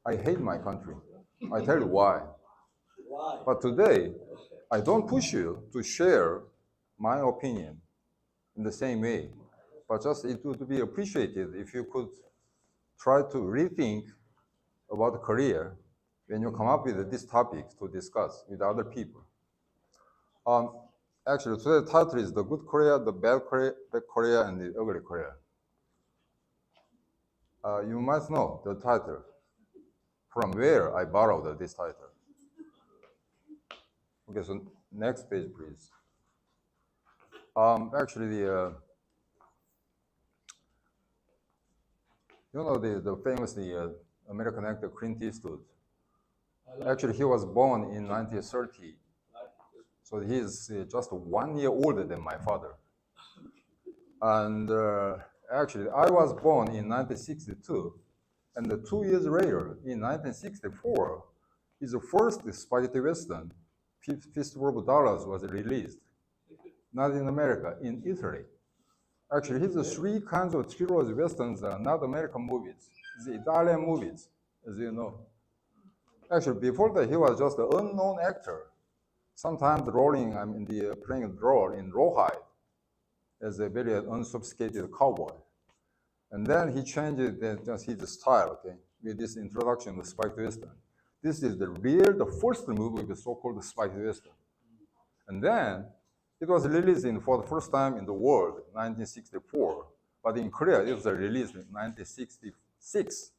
I hate my country. I tell you why. But today, I don't push you to share my opinion in the same way, but just it would be appreciated if you could try to rethink about Korea when you come up with this topic to discuss with other people. Um, Actually, today's title is The Good Korea, The Bad Korea, and The Ugly Korea. You must know the title, from where I borrowed this title. Okay, so next page, please. Actually, the famous American actor Clint Eastwood. Actually, he was born in 1930, so he's just 1 year older than my father. And actually, I was born in 1962, and 2 years later, in 1964, his first spaghetti western, Fistful of Dollars, was released. Not in America, in Italy. Actually, his three kinds of trilogy westerns are not American movies, it's Italian movies, as you know. Actually, before that, he was just an unknown actor, sometimes playing a role in rawhide as a very unsophisticated cowboy. And then he changed just his style, okay, with this introduction of spaghetti western. This is the first movie with so-called spaghetti western. And then it was released for the first time in the world in 1964, but in Korea it was released in 1966.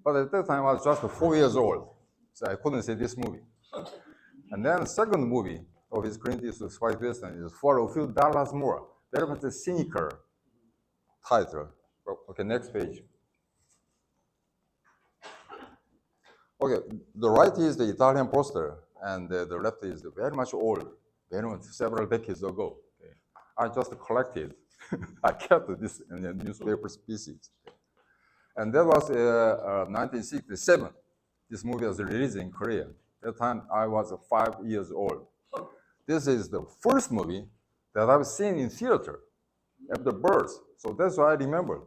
But at that time I was just 4 years old, so I couldn't see this movie. And then the second movie of his Clint Eastwood spaghetti western is For a Few Dollars More. That was a cynical title. Okay, next page. Okay, the right is the Italian poster, and the left is very much old, very much several decades ago. Okay. I just collected, I kept this in the newspaper species. And that was 1967. This movie was released in Korea. At that time, I was 5 years old. This is the first movie that I've seen in theater after birth. So that's why I remember.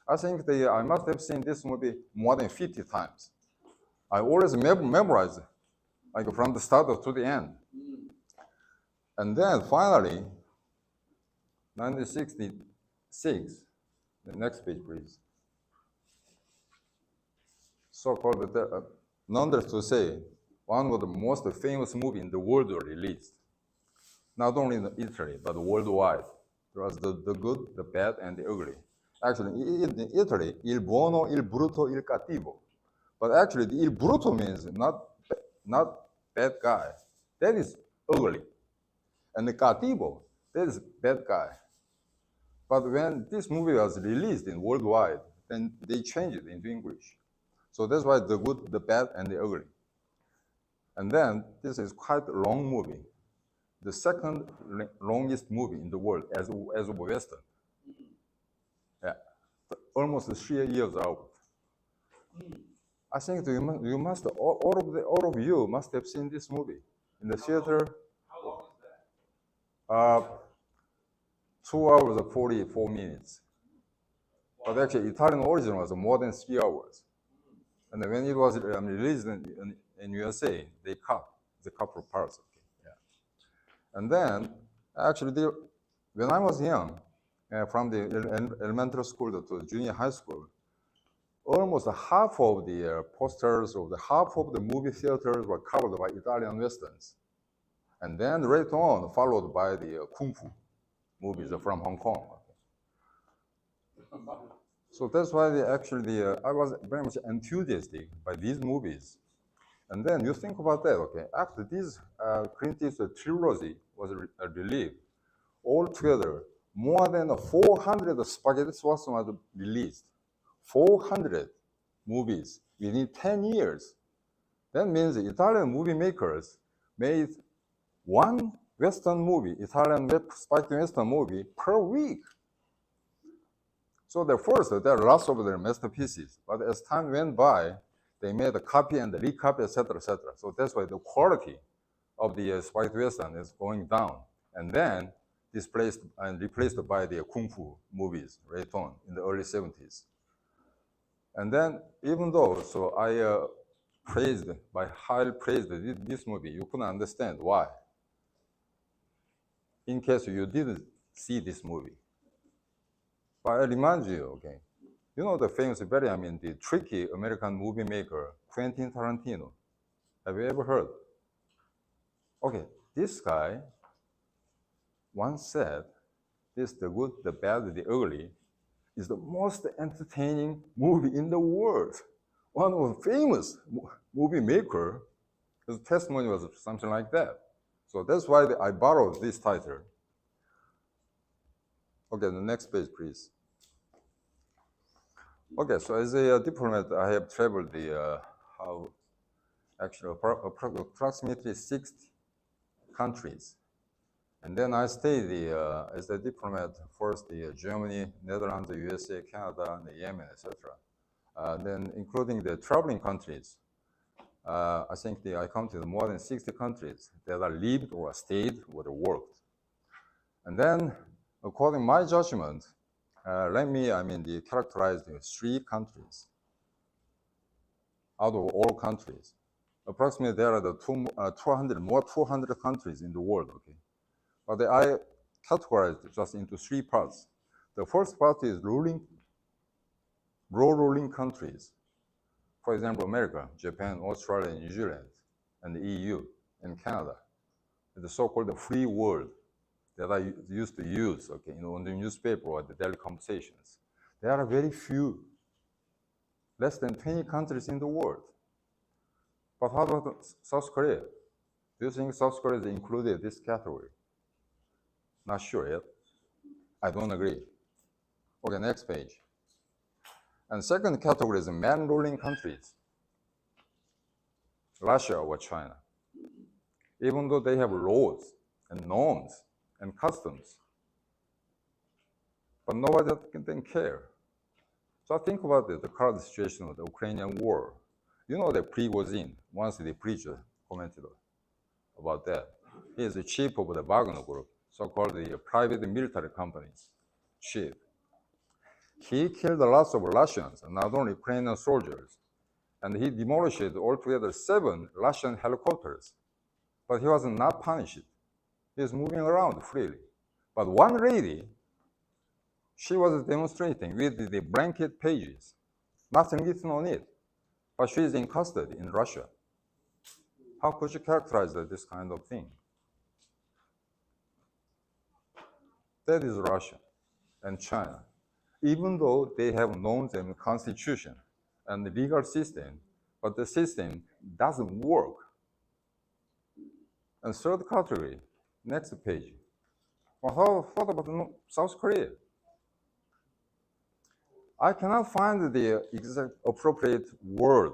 I think I must have seen this movie more than 50 times. I always memorize it, like from the start to the end. And then finally, 1966, the next page, please. So-called, nonetheless to say, one of the most famous movies in the world were released. Not only in Italy, but worldwide. There was the good, the bad, and the ugly. Actually, in Italy, il buono, il brutto, il cattivo. But actually, the il brutto means not bad guy. That is ugly. And the cattivo, that is bad guy. But when this movie was released in worldwide, then they changed it into English. So that's why the good, the bad, and the ugly. And then this is quite a long movie. The second longest movie in the world as a Western. Yeah, almost 3 years out. I think you must all of you must have seen this movie in the theater. How long is that? 2 hours and 44 minutes. But actually, Italian origin was more than 3 hours. And when it was released in USA, they cut the couple of parts. Okay. Yeah. And then, actually, when I was young, from the elementary school to junior high school, almost half of the posters of half of the movie theaters were covered by Italian westerns. And then later on, followed by the kung fu movies from Hong Kong. So that's why I was very much enthusiastic by these movies. And then you think about that, okay? After this Clint Eastwood trilogy was released, altogether, more than 400 spaghetti westerns was released. 400 movies within 10 years. That means the Italian movie makers made one Western movie, Italian spaghetti Western movie per week. So there are lots of their masterpieces, but as time went by, they made a copy and a recopy, etc., etc. So that's why the quality of the spaghetti Western is going down, and then displaced and replaced by the kung fu movies later on in the early 70s. And then, even though, so I highly praised this movie, you couldn't understand why. In case you didn't see this movie. But I remind you, okay, you know the famous, the tricky American movie maker, Quentin Tarantino. Have you ever heard? Okay, this guy once said, this, the good, the bad, the ugly, is the most entertaining movie in the world. One of the famous movie maker, his testimony was something like that. So that's why I borrowed this title. Okay, the next page, please. Okay, so as a diplomat, I have traveled approximately 60 countries. And then I stayed as a diplomat first Germany, Netherlands, USA, Canada, and Yemen, etc. Then including the traveling countries, I think I counted more than 60 countries that I lived or stayed or worked. And then, according to my judgment, let me characterize the 3 countries out of all countries. Approximately there are the 200 countries in the world, okay? But I categorized just into 3 parts. The first part is ruling countries. For example, America, Japan, Australia, New Zealand, and the EU, and Canada. The so-called free world that I used to use, okay, on the newspaper or the daily conversations. There are very few, less than 20 countries in the world. But how about South Korea? Do you think South Korea is included in this category? Not sure yet. I don't agree. Okay, next page. And second category is man-ruling countries. Russia or China. Even though they have laws and norms and customs, but nobody can care. So think about the current situation of the Ukrainian war. You know that Prigozhin, once the preacher commented about that. He is the chief of the Wagner Group, so-called the private military company's chief. He killed lots of Russians, not only Ukrainian soldiers, and he demolished altogether 7 Russian helicopters. But he was not punished. He was moving around freely. But one lady, she was demonstrating with the blanket pages, nothing written on it, but she is in custody in Russia. How could you characterize this kind of thing? That is Russia and China. Even though they have norms and constitution and the legal system, but the system doesn't work. And third category, next page. Well, what about South Korea? I cannot find the exact appropriate word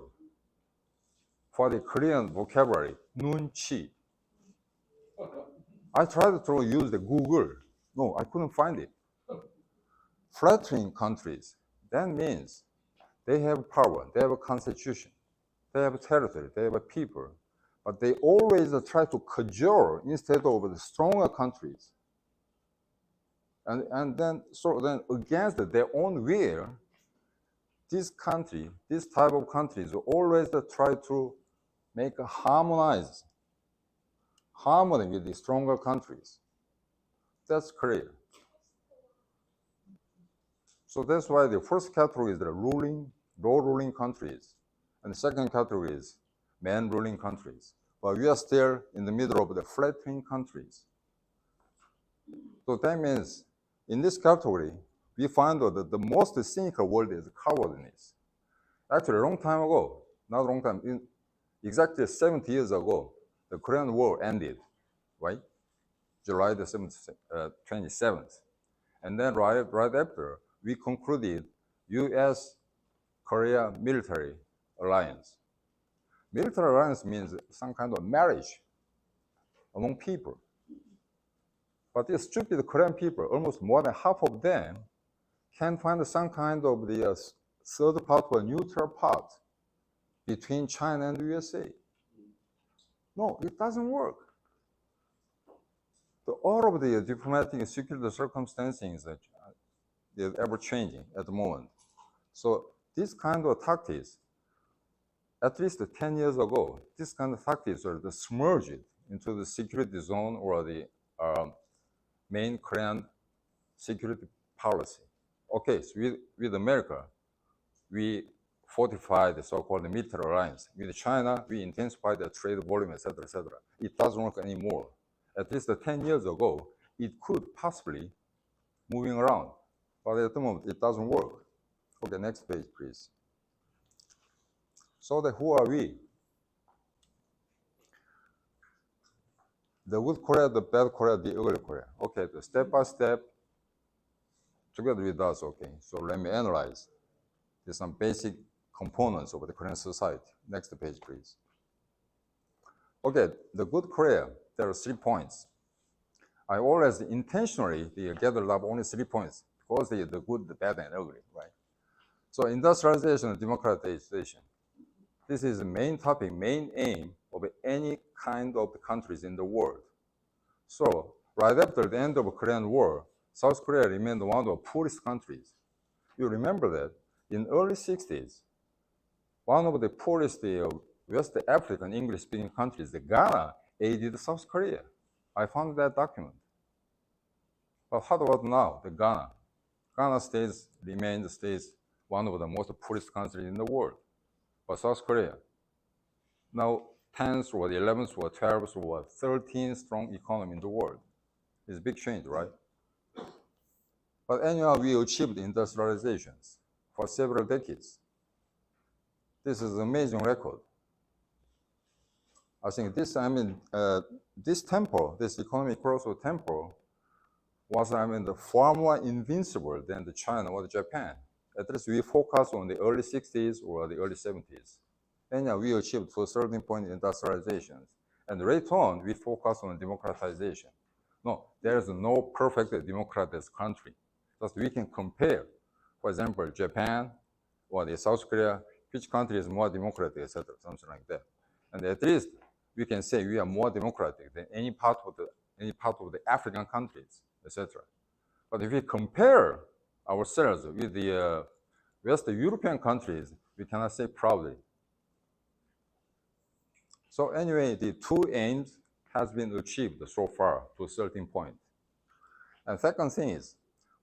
for the Korean vocabulary, nunchi. I tried to use the Google. No, I couldn't find it. Flattering countries, that means they have power, they have a constitution, they have a territory, they have a people, but they always try to cajole instead of the stronger countries. And then against their own will, this type of countries always try to make a harmony with the stronger countries. That's Korea. So that's why the first category is the law-ruling countries, and the second category is man-ruling countries. But we are still in the middle of the flattering countries. So that means in this category, we find that the most cynical word is cowardness. Actually, a long time ago, not a long time, exactly 70 years ago, the Korean War ended, right? July the 27th. And then right after, we concluded US-Korea military alliance. Military alliance means some kind of marriage among people. But the stupid Korean people, almost more than half of them, can find some kind of the third part or neutral part between China and the USA. No, it doesn't work. All of the diplomatic and security circumstances are ever changing at the moment. So this kind of tactics, at least 10 years ago, this kind of tactics are submerged into the security zone or the main Korean security policy. Okay, so with America, we fortified the so-called military alliance. With China, we intensified the trade volume, etc., etc. It doesn't work anymore. At least 10 years ago, it could possibly moving around, but at the moment, it doesn't work. Okay, next page, please. So who are we? The good Korea, the bad Korea, the ugly Korea. Okay, the step by step, together with us, okay. So let me analyze. There's some basic components of the Korean society. Next page, please. Okay, the good Korea, there are 3 points. I always intentionally gathered up only 3 points because the good, the bad, and ugly, right? So industrialization and democratization. This is the main topic, main aim of any kind of countries in the world. So right after the end of the Korean War, South Korea remained one of the poorest countries. You remember that in early 60s, one of the poorest West African English-speaking countries, the Ghana, aided South Korea. I found that document. But how about now, the Ghana? Ghana stays one of the most poorest countries in the world. But South Korea, now 10th or the 11th or 12th or 13th strong economy in the world. It's a big change, right? But anyhow, we achieved industrializations for several decades. This is an amazing record. I think this tempo, this economic growth of tempo was, far more invincible than the China or the Japan. At least we focus on the early 60s or the early 70s. And we achieved to a certain point industrializations. And later on, we focus on democratization. No, there is no perfect democratic country. Just we can compare, for example, Japan or the South Korea, which country is more democratic, etc., something like that. And at least we can say we are more democratic than any part of the African countries, etc. But if we compare ourselves with the West European countries, we cannot say proudly. So anyway, the 2 aims has been achieved so far to a certain point. And second thing is,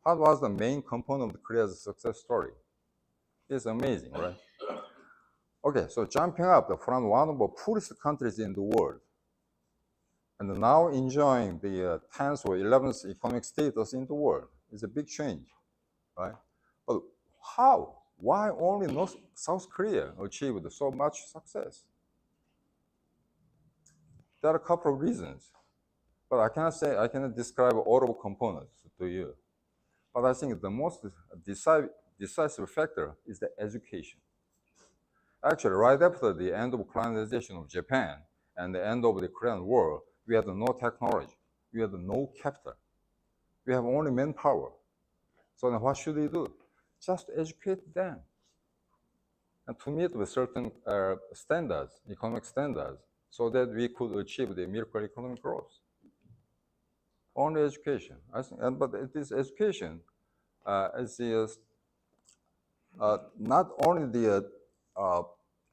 what was the main component of Korea's success story? It's amazing, right? Okay, so jumping up from one of the poorest countries in the world, and now enjoying the 10th or 11th economic status in the world is a big change, right? But how? Why only North South Korea achieved so much success? There are a couple of reasons, but I cannot describe all of the components to you. But I think the most decisive factor is the education. Actually, right after the end of colonization of Japan and the end of the Korean War, we had no technology, we had no capital, we have only manpower. So then what should we do? Just educate them and to meet with certain standards, economic standards, so that we could achieve the miracle economic growth. Only education. I think, but this education is not only the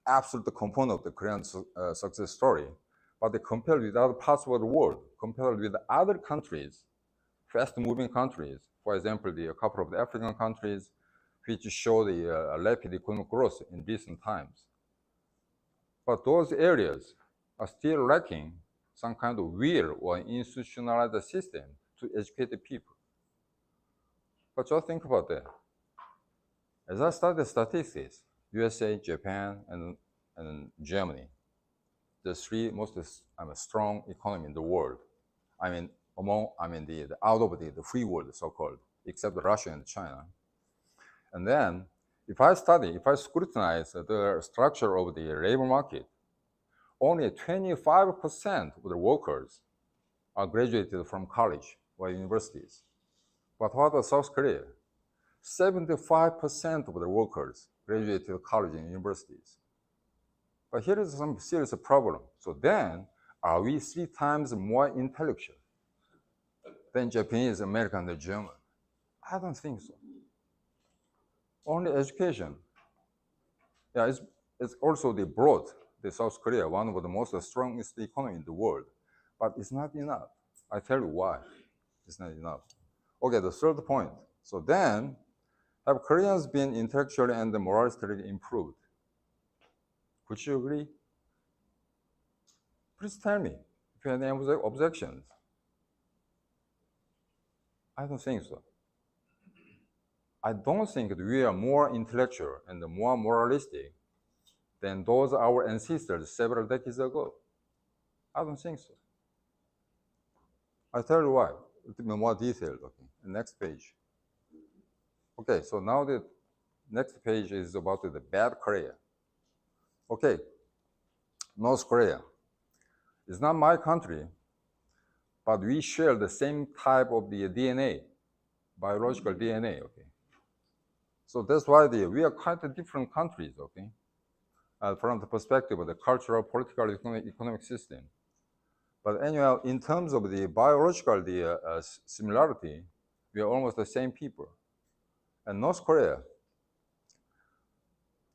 absolute component of the Korean success story, but they compared with other parts of the world, compared with other countries, fast-moving countries. For example, a couple of the African countries, which show the rapid economic growth in recent times. But those areas are still lacking some kind of will or institutionalized system to educate the people. But just think about that. As I studied statistics, USA, Japan, and Germany, the 3 most strong economy in the world. Out of the free world, so-called, except Russia and China. And then, if I scrutinize the structure of the labor market, only 25% of the workers are graduated from college or universities. But what about South Korea? 75% of the workers graduated college and universities. But here is some serious problem. So then, are we 3 times more intellectual than Japanese, American, and German? I don't think so. Only education Yeah, it's also the broad, the South Korea, one of the most strongest economy in the world. But it's not enough. I tell you why. It's not enough. Okay, the third point. So then, have Koreans been intellectually and moralistically improved? Would you agree? Please tell me if you have any objections. I don't think so. I don't think that we are more intellectual and more moralistic than those our ancestors several decades ago. I don't think so. I'll tell you why. It'll be more detailed. Okay. Next page. Okay, so now the next page is about the bad Korea. Okay, North Korea. It's not my country, but we share the same type of the DNA, biological DNA, okay? So that's why we are quite different countries, okay? From the perspective of the cultural, political, economic system. But anyway, in terms of the biological similarity, we are almost the same people. And North Korea,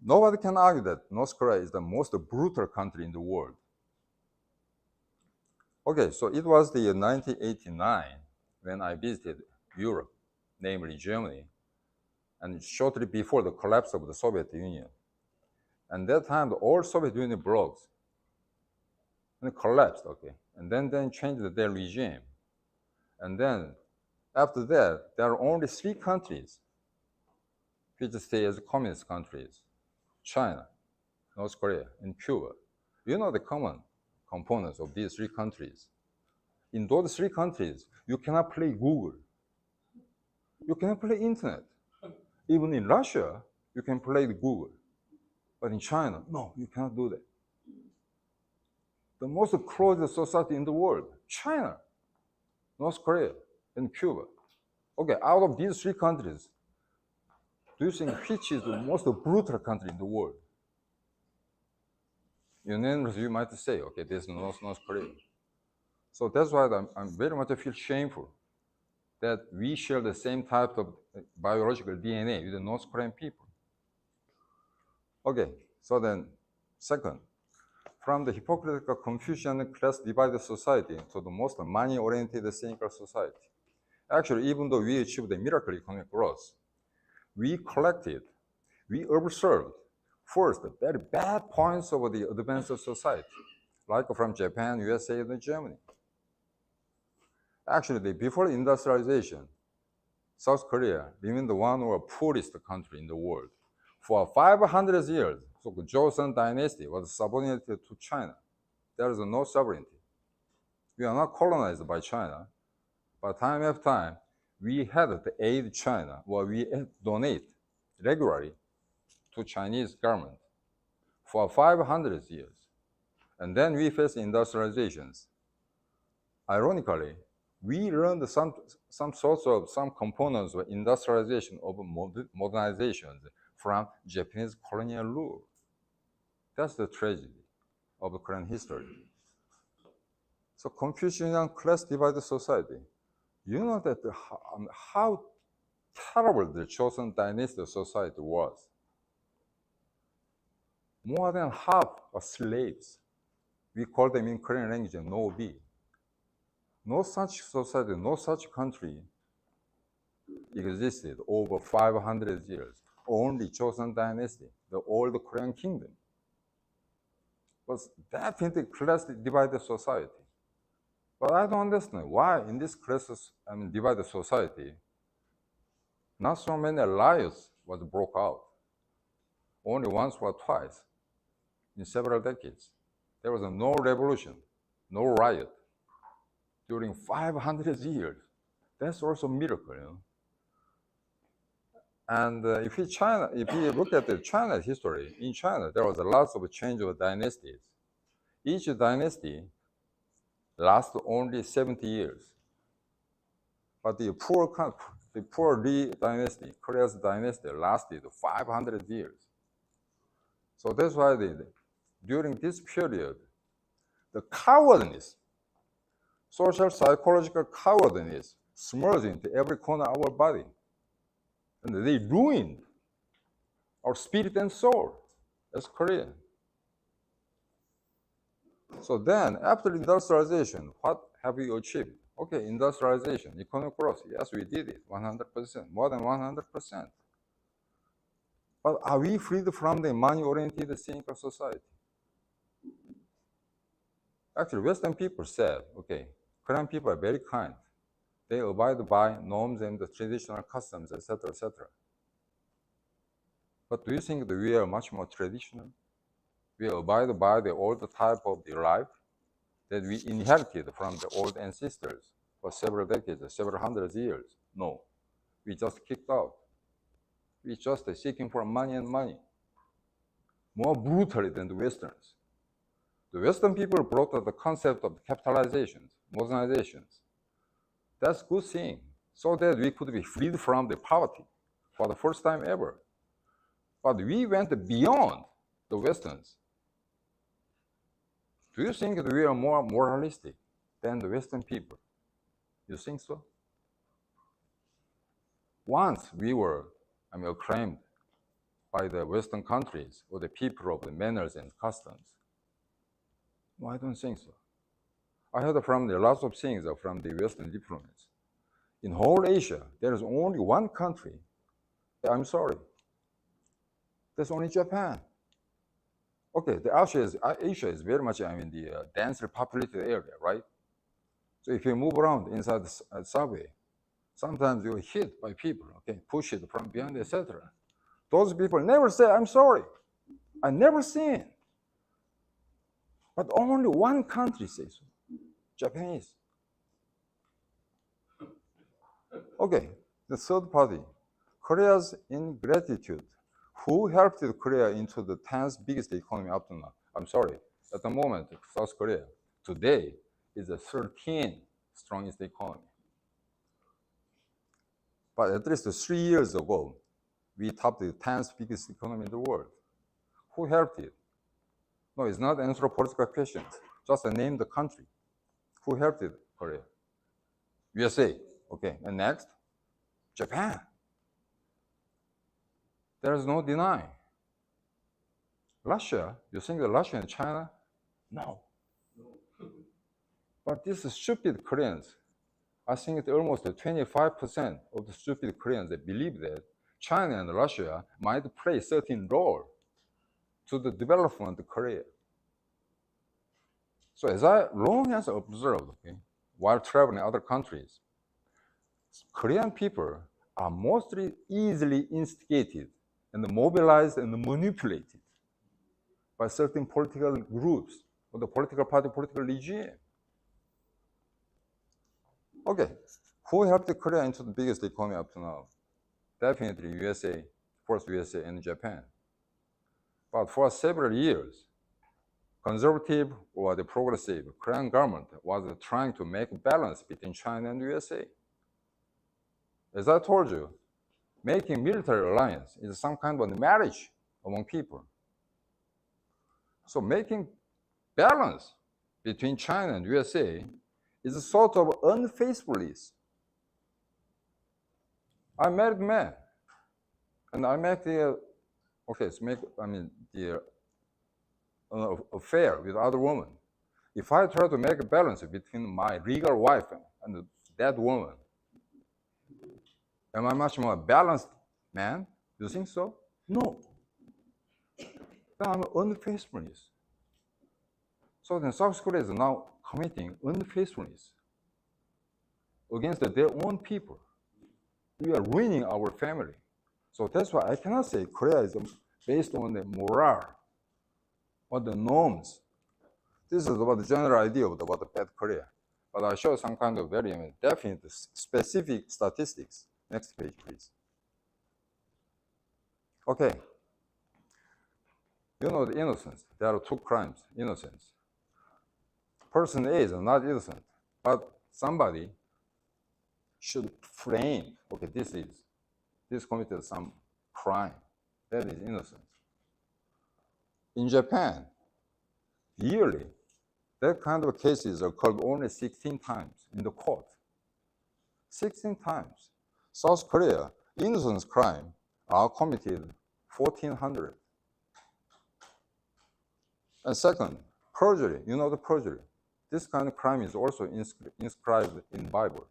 nobody can argue that North Korea is the most brutal country in the world. Okay, so it was the 1989 when I visited Europe, namely Germany, and shortly before the collapse of the Soviet Union. And that time, the old Soviet Union blocks and collapsed, okay? And then changed their regime. And then after that, there are only 3 countries which stay as communist countries: China, North Korea, and Cuba. You know the common components of these 3 countries. In those 3 countries, you cannot play Google. You cannot play internet. Even in Russia, you can play the Google. But in China, no, you cannot do that. The most closed society in the world, China, North Korea, and Cuba. Okay, out of these 3 countries, do you think which is the most brutal country in the world? Unanimously, you might say, okay, this is North Korea. So that's why I'm very much feel shameful that we share the same type of biological DNA with the North Korean people. Okay, so then, second, from the hypocritical Confucian class-divided society to the most money-oriented cynical society. Actually, even though we achieved the miracle economic growth, we observed first the very bad points of the advanced society, like from Japan, USA, and Germany. Actually, before industrialization, South Korea remained one of the poorest countries in the world. For 500 years, so the Joseon dynasty was subordinated to China. There is no sovereignty. We are not colonized by China, but time after time, we had to aid China, or we donate regularly to Chinese government for 500 years. And then we faced industrializations. Ironically, we learned some components of industrialization of modernizations from Japanese colonial rule. That's the tragedy of the Korean history. So Confucian class-divided society, you know that how terrible the Joseon dynasty society was. More than half are slaves. We call them in Korean language no-bi. No such society, no such country existed over 500 years. Only Joseon dynasty, the old Korean kingdom, was definitely class-divided society. But I don't understand why in this divided society, not so many riots was broke out. Only once or twice in several decades. There was no revolution, no riot during 500 years. That's also a miracle, you know. And if you look at China's history, in China, there was lots of change of dynasties. Each dynasty lasted only 70 years. But the poor Li dynasty, Korea's dynasty, lasted 500 years. So that's why during this period, the cowardness, social psychological cowardness, submerged into every corner of our body. And they ruined our spirit and soul. That's Korea. So then, after industrialization, what have we achieved? Okay, industrialization, economic growth. Yes, we did it, 100%, more than 100%. But are we freed from the money-oriented cynical society? Actually, Western people said, okay, Korean people are very kind. They abide by norms and the traditional customs, etc., etc. But do you think that we are much more traditional? We abide by the old type of the life that we inherited from the old ancestors for several decades, several hundred years? No, we just kicked out. We just seeking for money and money, more brutally than the Westerns. The Western people brought up the concept of capitalizations, modernizations. That's a good thing, so that we could be freed from the poverty for the first time ever. But we went beyond the Westerns. Do you think that we are more moralistic than the Western people? You think so? Once we were, acclaimed by the Western countries or the people of the manners and customs. No, I don't think so. I heard from the lots of things from the Western diplomats. In whole Asia, there is only one country. I'm sorry. That's only Japan. Okay, Asia is very much the densely populated area, right? So if you move around inside the subway, sometimes you're hit by people, okay, push it from behind, etc. Those people never say, I'm sorry. I never seen. But only one country says so, Japanese. Okay, the third party, Korea's ingratitude. Who helped Korea into the 10th biggest economy up to now? I'm sorry, at the moment, South Korea, today, is the 13th strongest economy. But at least 3 years ago, we topped the 10th biggest economy in the world. Who helped it? No, it's not anthropological questions. Just name the country. Who helped it, Korea? USA. Okay, and next? Japan. There is no denying. Russia, you think that Russia and China? No. But these stupid Koreans, I think it's almost 25% of the stupid Koreans that believe that China and Russia might play a certain role to the development of Korea. So as I long has observed, okay, while traveling other countries, Korean people are mostly easily instigated and mobilized and manipulated by certain political groups or the political party, political regime. Okay, who helped Korea into the biggest economy up to now? Definitely USA, first USA and Japan. But for several years, conservative or the progressive Korean government was trying to make a balance between China and USA. As I told you, making military alliance is some kind of marriage among people. So making balance between China and USA is a sort of unfaithfulness. I'm married man, and I make the affair with other woman. If I try to make a balance between my legal wife and that woman, am I much more balanced man? Do you think so? No. Then I'm unfaithfulness. So then South Korea is now committing unfaithfulness against their own people. We are ruining our family. So that's why I cannot say Korea is based on the morale or the norms. This is about the general idea about the bad Korea. But I show some kind of very definite, specific statistics. Next page, please. Okay. You know the innocence. There are two crimes, innocence. Person A is not innocent, but somebody should frame, okay, this committed some crime. That is innocence. In Japan, yearly, that kind of cases occurred only 16 times in the court. 16 times. South Korea, innocence crime are committed 1,400. And second, perjury. You know the perjury. This kind of crime is also inscribed in Bible.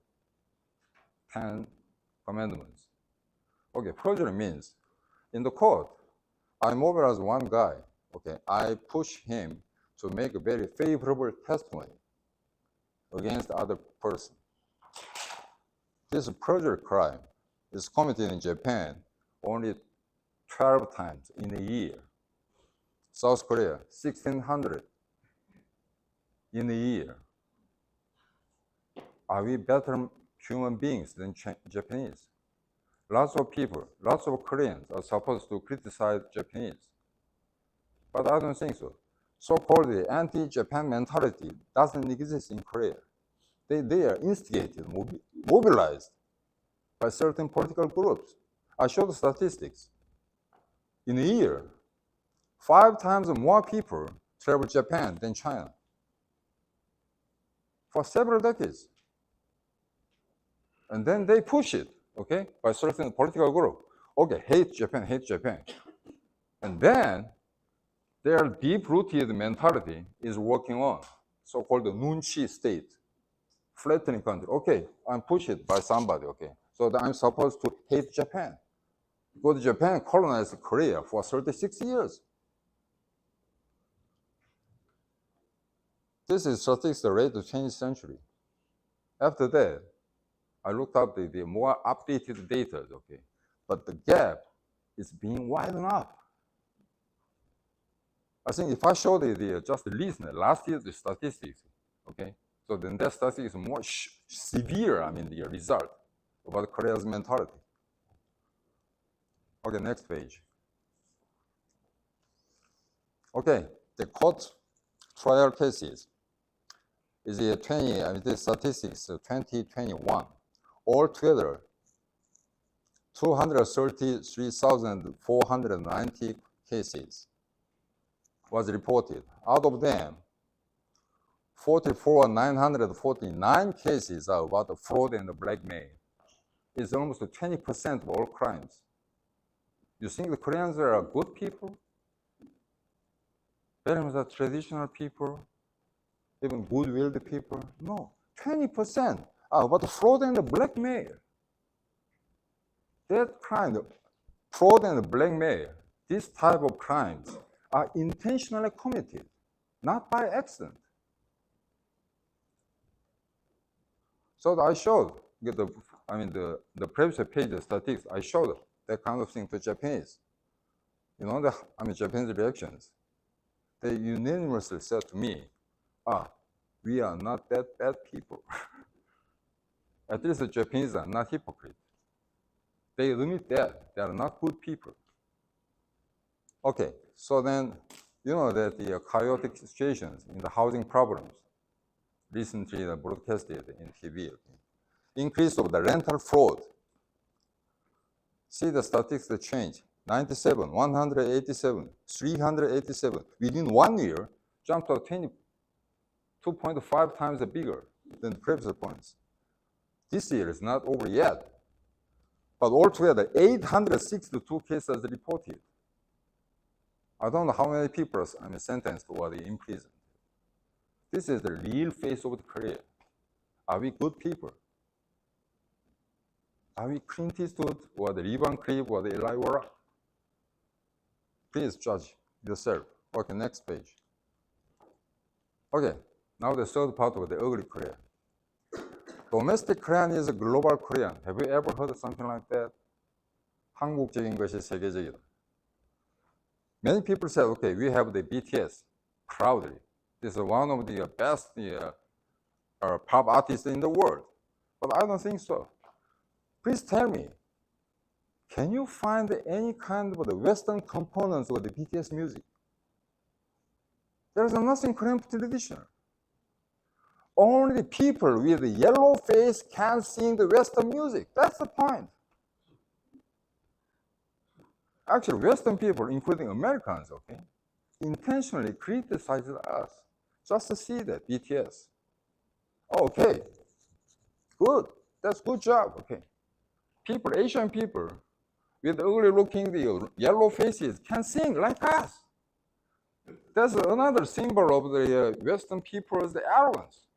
10 Commandments. Okay, perjury means in the court, I mobilize one guy. Okay, I push him to make a very favorable testimony against the other person. This perjury crime is committed in Japan only 12 times in a year. South Korea, 1,600 in a year. Are we better human beings than Japanese? Lots of people, lots of Koreans are supposed to criticize Japanese. But I don't think so. So-called anti-Japan mentality doesn't exist in Korea. They are instigated, mobilized by certain political groups. I showed the statistics. In a year, 5 times more people travel to Japan than China for several decades. And then they push it, okay, by certain political group. Okay, hate Japan, hate Japan. And then their deep-rooted mentality is working on so-called the nunchi state, flattening country. Okay, I'm pushed by somebody, okay, so that I'm supposed to hate Japan. Because Japan colonized Korea for 36 years. This is statistics rate of 20th century. After that, I looked up the more updated data, okay, but the gap is being widened up. I think if I show just the listener, last year's the statistics, okay, so then that statistics is more severe, I mean, the result about Korea's mentality. Okay, next page. Okay, the court trial cases is the the statistics 2021. Altogether, 233,490 cases was reported. Out of them, 44,949 cases are about fraud and blackmail. It's almost 20% of all crimes. You think the Koreans are good people? Very much traditional people, even good-willed people? No, 20% are about fraud and blackmail. That kind of fraud and blackmail, this type of crimes are intentionally committed, not by accident. So I showed the previous page of statistics. I showed that kind of thing to Japanese. You know Japanese reactions. They unanimously said to me, we are not that bad people. At least the Japanese are not hypocrites. They admit that they are not good people. Okay, so then you know that the chaotic situations in the housing problems recently broadcasted in TV. Okay? Increase of the rental fraud. See the statistics change. 97, 187, 387. Within 1 year, jumped to 2.5 times bigger than the previous points. This year is not over yet. But altogether, 862 cases reported. I don't know how many people are sentenced or in prison. This is the real face of the Korea. Are we good people? Are we Clint Eastwood or the Lee Van-Cleef or the Eli Wallach? Please judge yourself. Okay, next page. Okay, now the third part of the ugly Korea. Domestic Korean is a global Korean. Have you ever heard of something like that? 한국적인 것이 세계적이다. Many people say, okay, we have the BTS proudly. This is one of the best pop artists in the world. But I don't think so. Please tell me, can you find any kind of the Western components of the BTS music? There is nothing Korean traditional. Only the people with the yellow face can sing the Western music. That's the point. Actually, Western people, including Americans, okay, intentionally criticized us just to see that BTS. Okay, good. That's good job. Okay, people, Asian people with ugly-looking yellow faces can sing like us. That's another symbol of the Western people's arrogance.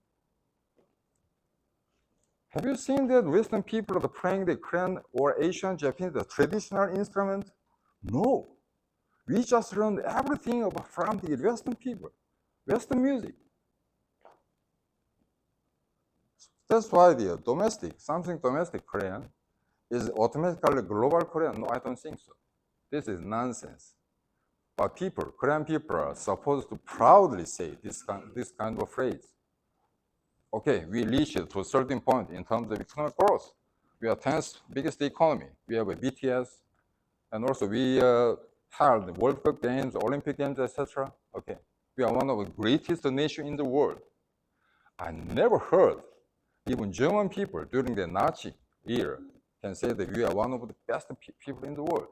Have you seen that Western people are playing the Korean or Asian, Japanese, the traditional instrument? No. We just learned everything from the Western people, Western music. That's why the domestic, something domestic Korean is automatically global Korean. No, I don't think so. This is nonsense. But people, Korean people are supposed to proudly say this kind of phrase. Okay, we reached to a certain point in terms of economic growth. We are 10th biggest economy. We have a BTS, and also we held the World Cup games, Olympic games, etc. Okay, we are one of the greatest nations in the world. I never heard even German people during the Nazi era can say that we are one of the best people in the world.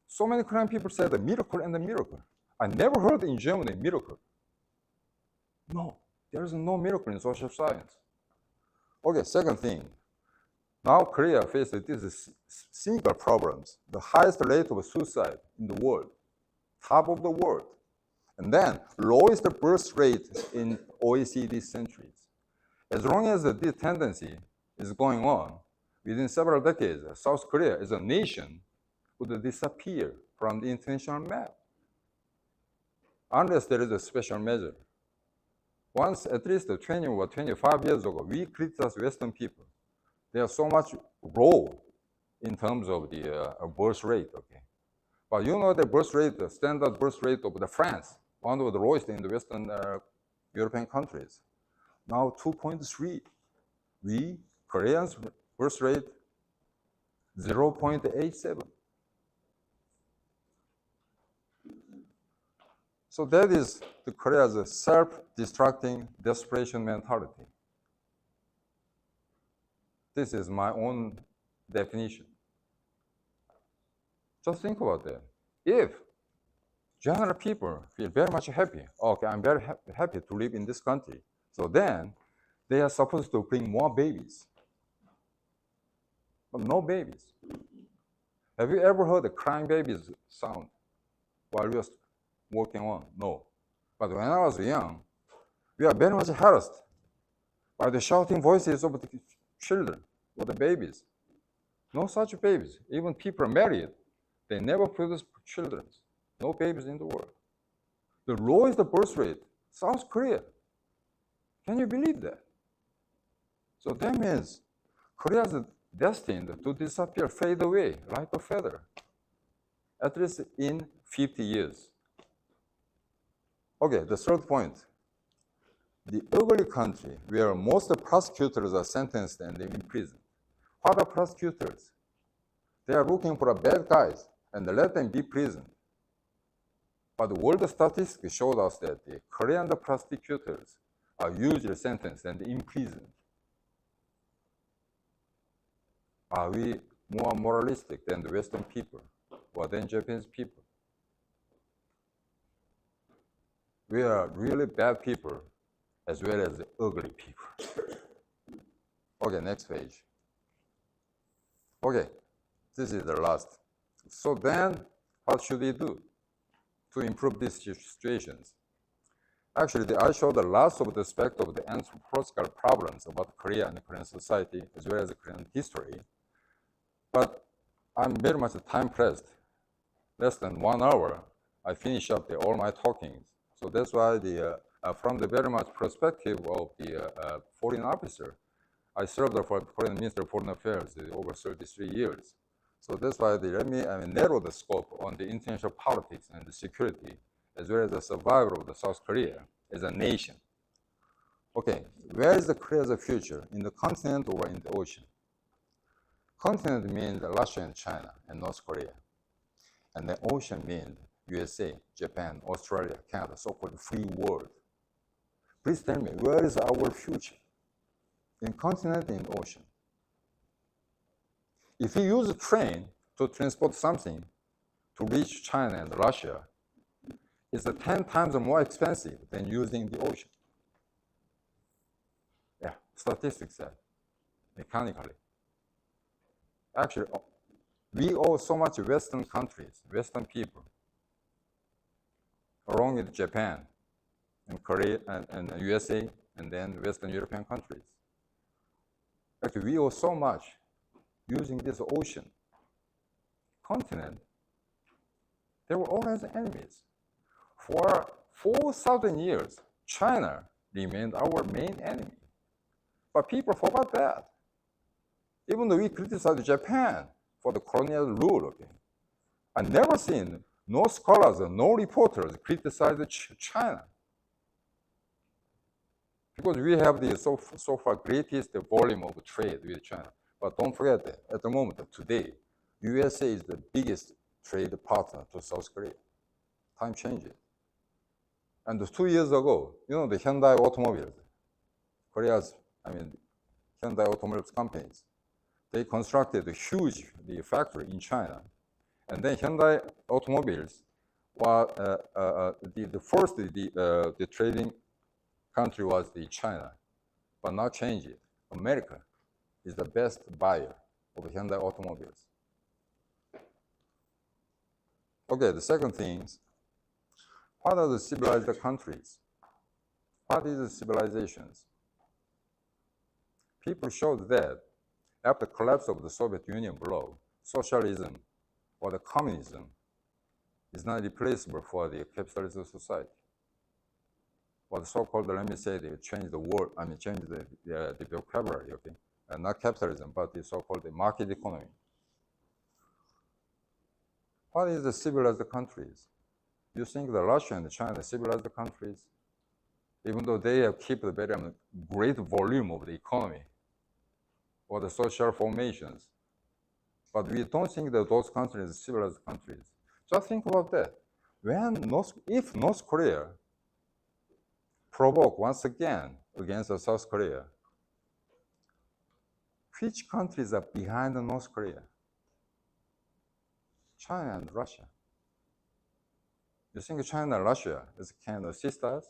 So many Korean people say the miracle and the miracle. I never heard in Germany miracle. No, there is no miracle in social science. Okay, second thing. Now Korea faces these single problems, the highest rate of suicide in the world, top of the world, and then lowest birth rate in OECD centuries. As long as this tendency is going on, within several decades, South Korea as a nation would disappear from the international map, unless there is a special measure. Once, at least 20 or 25 years ago, we criticized Western people. They are so much low in terms of the birth rate, okay? But you know the birth rate, the standard birth rate of the France, one of the lowest in the Western European countries. Now 2.3. We, Koreans, birth rate 0.87. So that is the Korea's self-destructing desperation mentality. This is my own definition. Just think about that. If general people feel very much happy, okay, I'm very happy to live in this country, so then they are supposed to bring more babies. But no babies. Have you ever heard a crying baby's sound while you are working on? No. But when I was young, we are very much harassed by the shouting voices of the children or the babies. No such babies. Even people married, they never produce children. No babies in the world. The lowest birth rate, South Korea. Can you believe that? So that means Korea is destined to disappear, fade away like a feather, at least in 50 years. Okay, the third point. The ugly country where most prosecutors are sentenced and imprisoned. What are prosecutors? They are looking for bad guys and let them be prisoned. But the world statistics showed us that the Korean prosecutors are usually sentenced and imprisoned. Are we more moralistic than the Western people or than Japanese people? We are really bad people as well as ugly people. Okay, next page. Okay, this is the last. So then, what should we do to improve these situations? Actually, I showed lots of the aspects of the anthropological problems about Korea and Korean society, as well as Korean history. But I'm very much time pressed. Less than 1 hour, I finish up all my talkings. So that's why from the very much perspective of the foreign officer, I served for Korean Minister of Foreign Affairs over 33 years. So that's why let me narrow the scope on the international politics and the security, as well as the survival of the South Korea as a nation. Okay, where is the Korea's future? In the continent or in the ocean? Continent means Russia and China and North Korea. And the ocean means USA, Japan, Australia, Canada, so-called free world. Please tell me, where is our future? In continent, in ocean. If you use a train to transport something to reach China and Russia, it's 10 times more expensive than using the ocean. Yeah, statistics say, mechanically. Actually, we owe so much Western countries, Western people. along with Japan and Korea and USA, and then Western European countries. Actually, we owe so much using this ocean continent. They were always enemies. For 4,000 years, China remained our main enemy. But people forgot that. Even though we criticized Japan for the colonial rule, okay, I've never seen no scholars or no reporters criticize China. Because we have the so far greatest volume of trade with China. But don't forget that at the moment, today, USA is the biggest trade partner to South Korea. Time changes. And 2 years ago, you know, the Hyundai automobiles, Korea's, Hyundai automobiles companies, they constructed a huge factory in China. And then Hyundai automobiles was the first the trading country was China, but now change it. America is the best buyer of Hyundai automobiles. Okay, the second thing is, what are the civilized countries? What is the civilizations? People showed that after the collapse of the Soviet Union bloc, socialism or the communism is not replaceable for the capitalist society. Or the so-called, let me say, they changed the word, changed the vocabulary, okay? Not capitalism, but the so-called market economy. What is the civilized countries? You think the Russia and China civilized countries, even though they have kept a very great volume of the economy or the social formations, but we don't think that those countries are civilized countries. Just think about that. If North Korea provoke once again against South Korea, which countries are behind North Korea? China and Russia. You think China and Russia can assist us?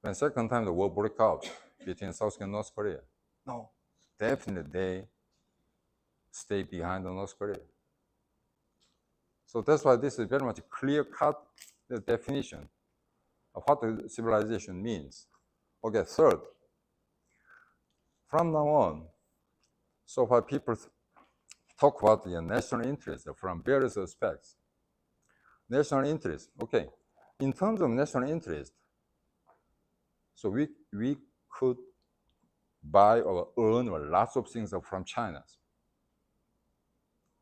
When second time the war broke out between South and North Korea? No, definitely they stay behind North Korea. So that's why this is very much clear-cut definition of what the civilization means. Okay, third, from now on, so far people talk about the national interest from various aspects. National interest, okay. In terms of national interest, so we could buy or earn lots of things from China.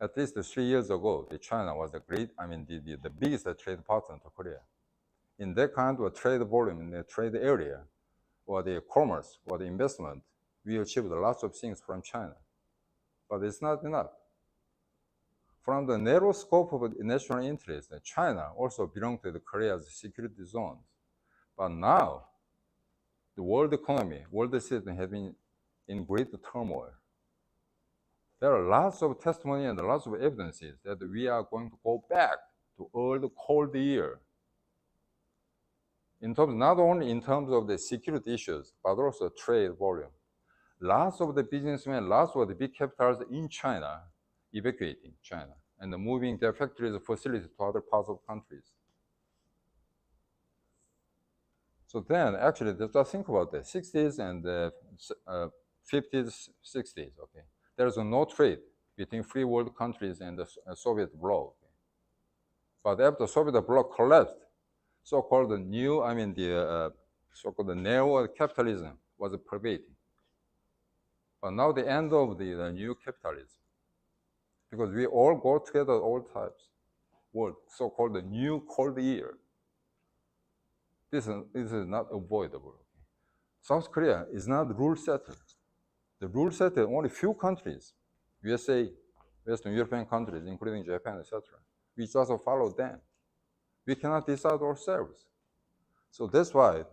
At least 3 years ago, China was the biggest trade partner to Korea. In that kind of trade volume, in the trade area, or the commerce, or the investment, we achieved lots of things from China. But it's not enough. From the narrow scope of national interest, China also belonged to Korea's security zones. But now, the world economy, world system has been in great turmoil. There are lots of testimony and lots of evidences that we are going to go back to old Cold War. Not only in terms of the security issues, but also trade volume. Lots of the businessmen, lots of the big capitals in China evacuating China and moving their factories and facilities to other parts of countries. So then, actually, just think about the 60s and 50s, 60s, okay? There's no trade between free world countries and the Soviet bloc. Okay? But after the Soviet bloc collapsed, so-called new, so-called neo capitalism was pervading. But now the end of the new capitalism, because we all go together all types, world, so-called the new Cold War. This is not avoidable. South Korea is not rule setter. The rule setter, only few countries, USA, Western European countries, including Japan, etc. We just follow them. We cannot decide ourselves. So that's why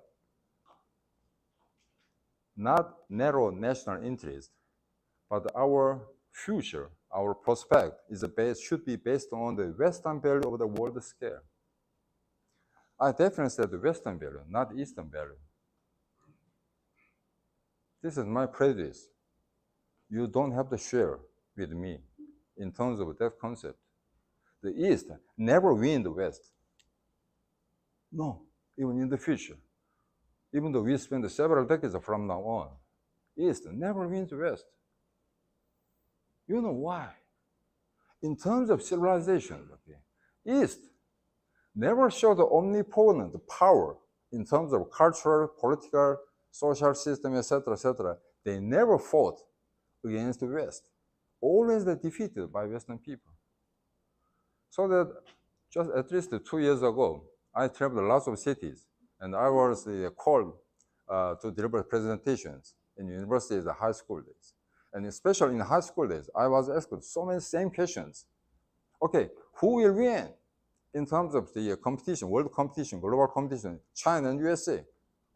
not narrow national interest, but our future, our prospect should be based on the Western value of the world scale. I definitely said the Western value, not Eastern value. This is my prejudice. You don't have to share with me in terms of that concept. The East never win the West. No, even in the future. Even though we spend several decades from now on, East never wins West. You know why? In terms of civilization, okay, East never showed omnipotent power in terms of cultural, political, social system, etc. They never fought against the West. Always they're defeated by Western people. So that just at least 2 years ago, I traveled lots of cities, and I was called to deliver presentations in universities and high school days. And especially in high school days, I was asked so many same questions. Okay, who will win in terms of the competition, world competition, global competition, China and USA?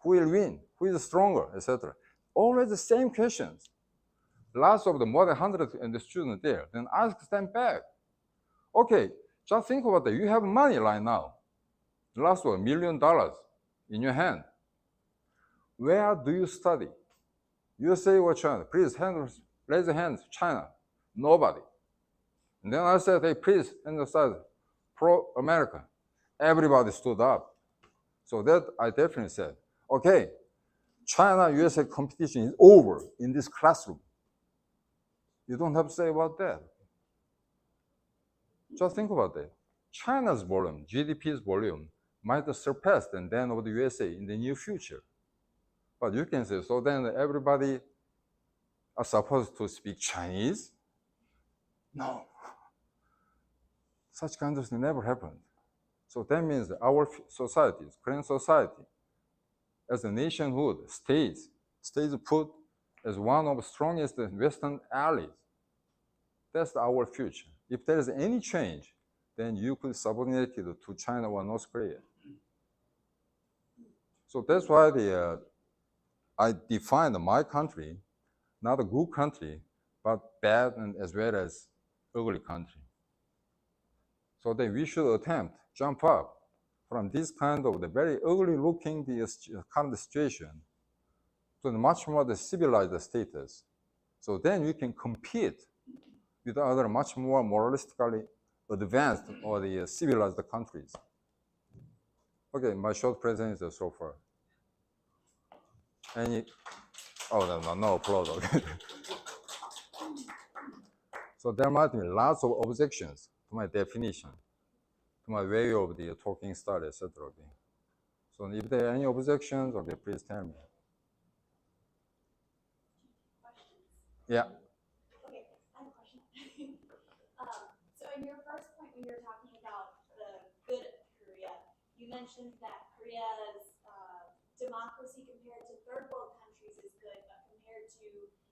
Who will win? Who is stronger, etc. Always the same questions. Lots of the more than 100 students there. Then ask them back. Okay, just think about that. You have money right now. Lots of $1 million in your hand. Where do you study? USA or China? Please raise your hands. China. Nobody. And then I said, hey, please emphasize pro-America. Everybody stood up. So that I definitely said, okay, China-USA competition is over in this classroom. You don't have to say about that. Just think about that. China's volume, GDP's volume, might surpass the then of the USA in the near future. But you can say, so then everybody are supposed to speak Chinese? No. Such kind of thing never happened. So that means that our societies, Korean society, as a nationhood, stays put as one of the strongest Western allies. That's our future. If there is any change, then you could subordinate it to China or North Korea. So that's why I defined my country, not a good country, but bad and as well as ugly country. So that we should attempt jump up from this kind of the very ugly looking current situation to a much more the civilized status. So then we can compete with other much more moralistically advanced or the civilized countries. Okay, my short presentation is so far. Any? Oh, no applause. Okay. So there might be lots of objections to my definition, to my way of the talking style, etc. Okay. So if there are any objections, okay, please tell me. Yeah. Okay, I have a question. So in your first point, when you were talking about the good of Korea, you mentioned that Korea's democracy compared to third world countries is good, but compared to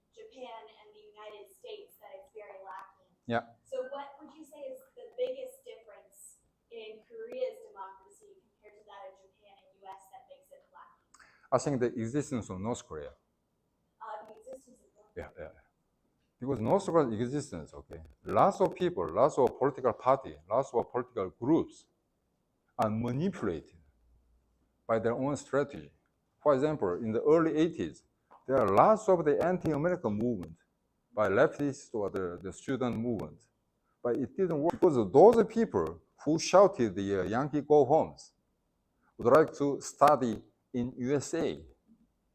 Japan and the United States, that it's very lacking. Yeah. So what would you say is the biggest difference in Korea's democracy compared to that of Japan and US that makes it lacking? I think the existence of North Korea. The existence of North Korea. Yeah. Because North Korea's existence, okay, lots of people, lots of political parties, lots of political groups are manipulated by their own strategy. For example, in the early 80s, there are lots of the anti-American movement by leftists or the student movement. But it didn't work because those people who shouted the Yankee go homes would like to study in USA,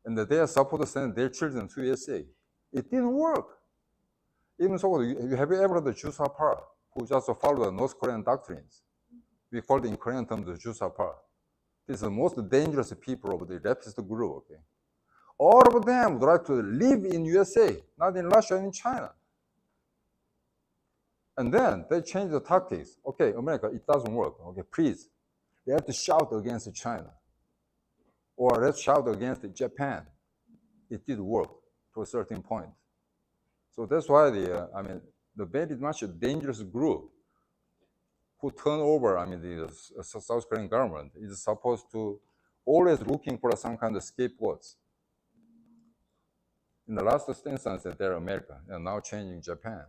and they are supposed to send their children to USA. It didn't work. Even so, have you ever heard of Jusapar, who just followed the North Korean doctrines? We call it in Korean terms Jusapar. These are the most dangerous people of the leftist group, okay? All of them would like to live in USA, not in Russia and in China. And then they change the tactics. Okay, America, it doesn't work. Okay, please, they have to shout against China. Or let's shout against Japan. It did work to a certain point. So that's why the very much dangerous group who turn over, the South Korean government is supposed to always looking for some kind of scapegoats. In the last instance, they're America, and now changing Japan.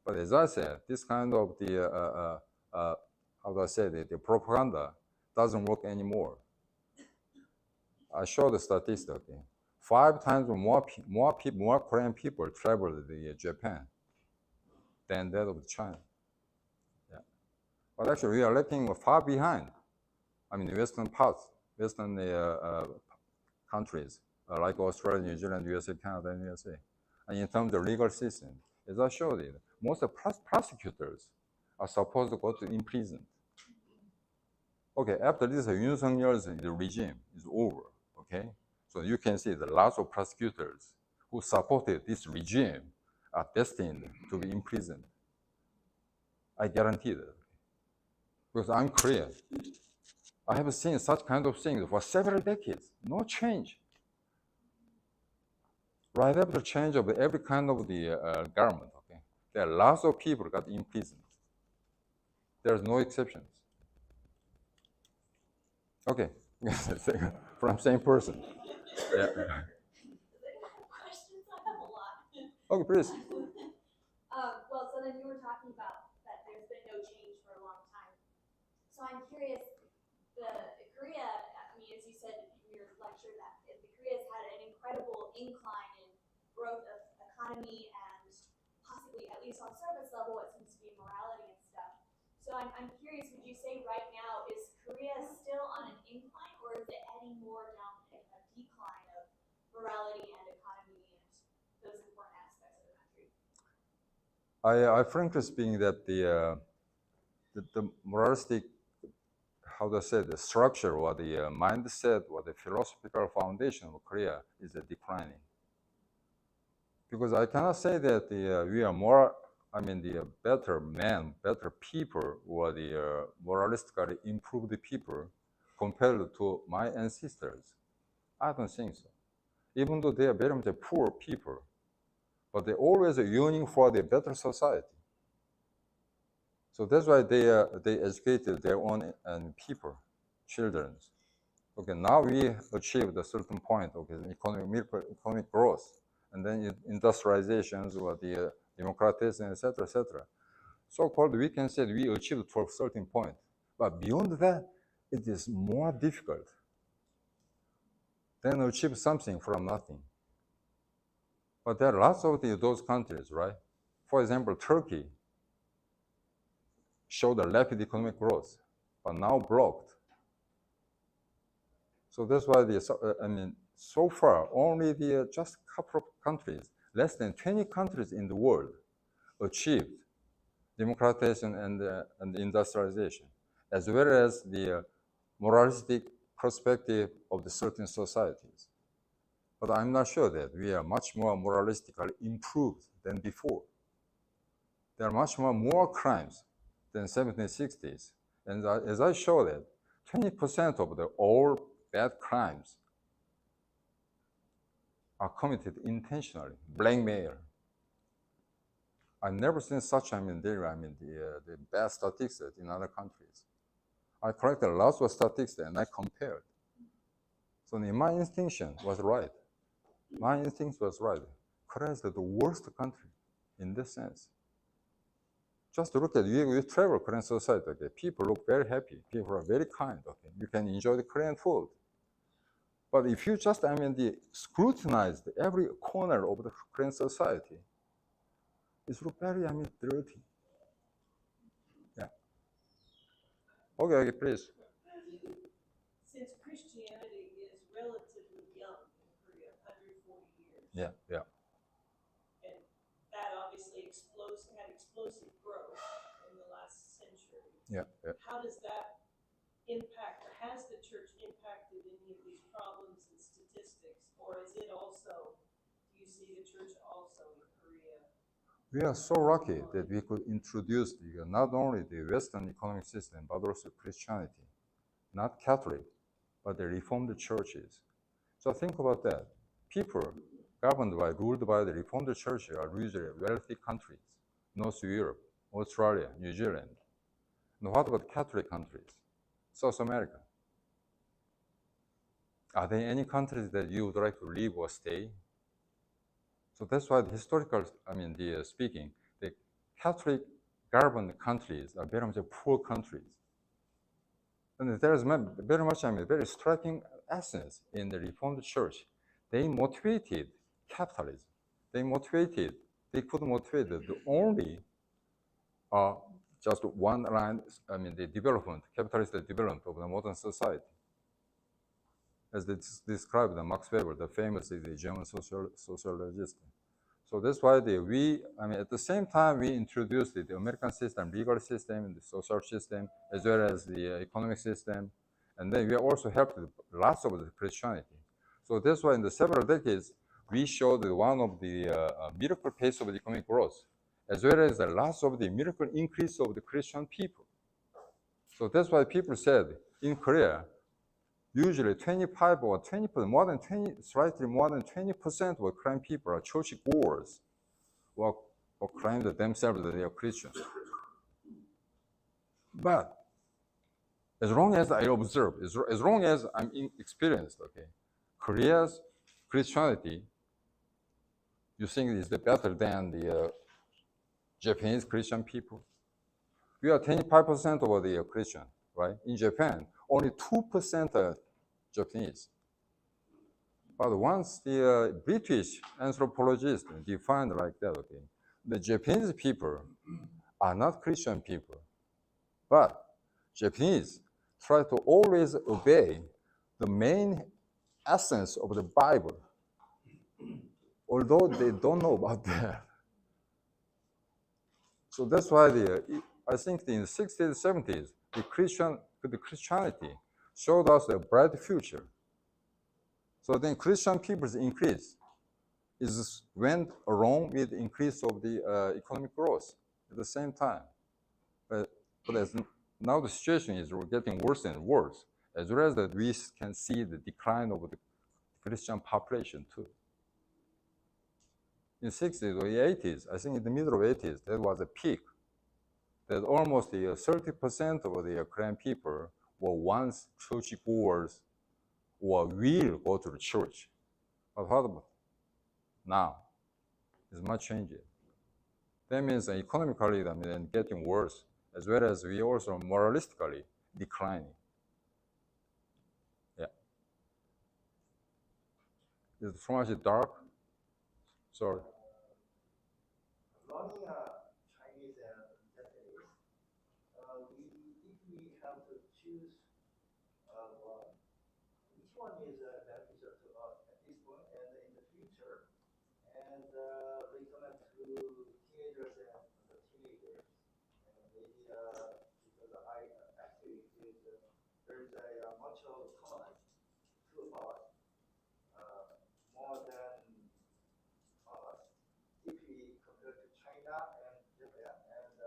But as I said, this kind of the propaganda doesn't work anymore. I showed the statistic. Okay? 5 times more Korean people traveled to Japan than that of China. Yeah. But actually, we are lagging far behind I mean, Western parts, Western countries like Australia, New Zealand, USA, Canada, and USA. And in terms of legal system, as I showed it, most of prosecutors are supposed to go to in prison. Okay, after this, Yoon Suk-yeol's regime is over. Okay, so you can see the lots of prosecutors who supported this regime are destined to be imprisoned. I guarantee that. Because I'm Korean. I have seen such kind of things for several decades. No change. Right after change of every kind of the government, okay, there are lots of people got imprisoned. There's no exceptions. Okay, from same person. Yeah. Questions? I have a lot. Okay, please. Well, so then you were talking about that there's been no change for a long time. So I'm curious, Korea, I mean, as you said in your lecture, that the Korea's had an incredible incline in growth of economy and possibly, at least on surface level, what seems to be morality and stuff. So I'm curious, would you say right now, is Korea still on an incline, or is it heading more down a decline of morality and economy and those important aspects of the country? I frankly speaking that the moralistic, how to say, the structure or the mindset or the philosophical foundation of Korea is declining. Because I cannot say that we are more, I mean, the better men, better people, or the moralistically improved people compared to my ancestors. I don't think so. Even though they are very much poor people, but they're always yearning for the better society. So that's why they educated their own people, children. Okay, now we achieved a certain point. Okay, economic growth, and then industrializations or the democratization, etc., etc. So-called, we can say we achieved to a certain point, but beyond that, it is more difficult than achieve something from nothing. But there are lots of those countries, right? For example, Turkey showed a rapid economic growth, but now blocked. So that's why I mean, so far only the just a couple of countries, less than 20 countries in the world, achieved democratization and industrialization, as well as the moralistic perspective of the certain societies. But I'm not sure that we are much more moralistically improved than before. There are much more crimes than 1760s. And as I showed it, 20% of all bad crimes are committed intentionally, blackmail. I've never seen such, the bad statistics in other countries. I collected lots of statistics and I compared. So my instinct was right. My instinct was right. Korea is the worst country in this sense. Just look at you travel Korean society. Okay, people look very happy. People are very kind. Okay, you can enjoy the Korean food. But if you just scrutinize every corner of the Korean society, it's very dirty. Yeah. Okay, please. Since Christianity is relatively young in Korea, 140 years. Yeah. And that obviously had explosive growth in the last century. Yeah. How does that impact, or has the church impacted any of these problems and statistics, or is it also, do you see the church also in Korea? We are so lucky that we could introduce not only the Western economic system, but also Christianity. Not Catholic, but the Reformed churches. So think about that. People ruled by the Reformed Church are usually wealthy countries. North Europe, Australia, New Zealand. And what about Catholic countries? South America. Are there any countries that you would like to live or stay? So that's why speaking, the Catholic governed countries are very much poor countries. And there's very much, very striking essence in the Reformed Church. They motivated capitalism. They could motivate the only just one line, the development, capitalist development of the modern society. As it's described by Max Weber, the famous the German sociologist. So that's why at the same time, we introduced the American system, legal system, the social system, as well as the economic system. And then we also helped lots of the Christianity. So that's why in the several decades, we showed one of the miracle pace of the economic growth, as well as the lots of the miracle increase of the Christian people. So that's why people said in Korea, usually 25 or 20%, more than 20, slightly more than 20% of Korean people are church goers or claim themselves that they are Christians. But as long as I observe, as long as I'm experienced, okay, Korea's Christianity, you think is better than the Japanese Christian people? We are 25% of the Christian, right? In Japan, only 2% are Japanese. But once the British anthropologists defined like that, okay, the Japanese people are not Christian people, but Japanese try to always obey the main essence of the Bible, although they don't know about that. So that's why I think in the 60s, 70s, the Christianity showed us a bright future. So then Christian people's increase went along with the increase of the economic growth at the same time. But as now the situation is getting worse and worse, as well as that we can see the decline of the Christian population too. In the 60s or 80s, I think in the middle of the 80s, that was a peak. That almost 30% of the Korean people were once churchgoers or will go to the church. But what about now? It's much changing. That means economically, getting worse, as well as we also moralistically declining. Yeah. Is it too much dark? Sorry. Learning Chinese and Japanese, if we have to choose one, which one is beneficial to us at this point and in the future, and recommend to teenagers and the teenagers, and maybe because I actually there's a much of common to us, more than if we compare to China and Japan. And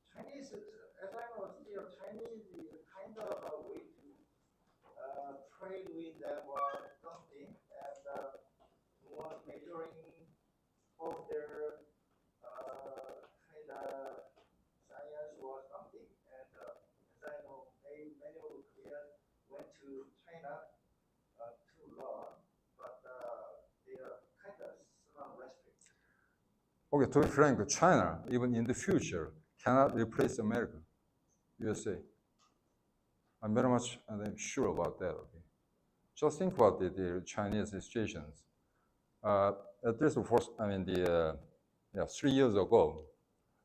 Chinese, as I know, still Chinese is kind of a way to trade with them or something, and more measuring of their kind of science or something. And as I know, many of Koreans went to China to learn, but they are kind of some restrict. Okay, to be frank, China, even in the future, cannot replace America, USA. I'm very much sure about that. Okay, just think about the Chinese situations. At least, 3 years ago,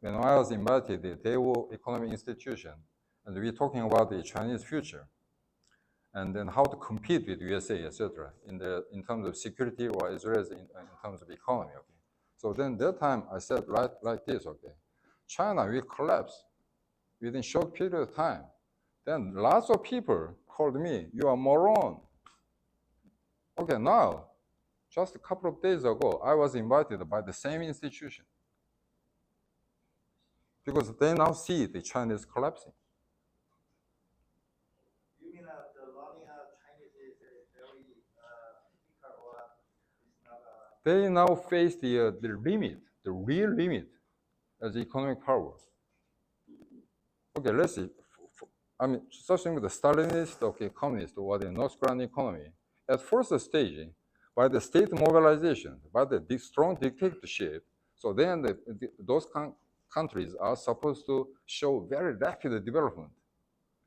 when I was invited to the Daewoo Economic Institution, and we were talking about the Chinese future, and then how to compete with USA, etc., in terms of security or as well as in terms of economy. Okay. So then that time I said like this, okay, China will collapse within a short period of time. Then lots of people called me, you are moron. Okay, now, just a couple of days ago, I was invited by the same institution because they now see the China is collapsing. You mean the learning Chinese is very difficult, or it's not They now face the limit, the real limit as economic power. Okay, let's see. Starting with the Stalinist, okay, communist, or the North Korean economy, at first stage, by the state mobilization, by the strong dictatorship, so then those countries are supposed to show very rapid development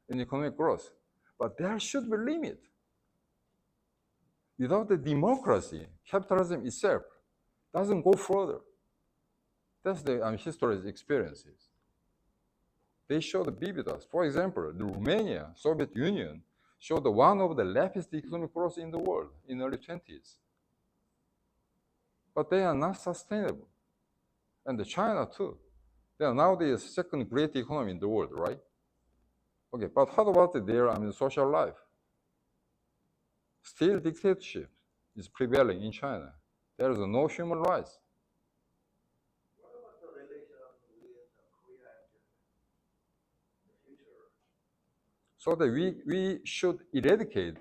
in economic growth. But there should be a limit. Without the democracy, capitalism itself doesn't go further. That's the history's experiences. they showed vivid us. For example, the Romania, Soviet Union, showed one of the leftist economic growth in the world in early 20s. But they are not sustainable. And China too. They are now the second great economy in the world, right? Okay, but how about their social life? Still dictatorship is prevailing in China. There is no human rights. What about the relation with Korea and Japan in the future? So that we should eradicate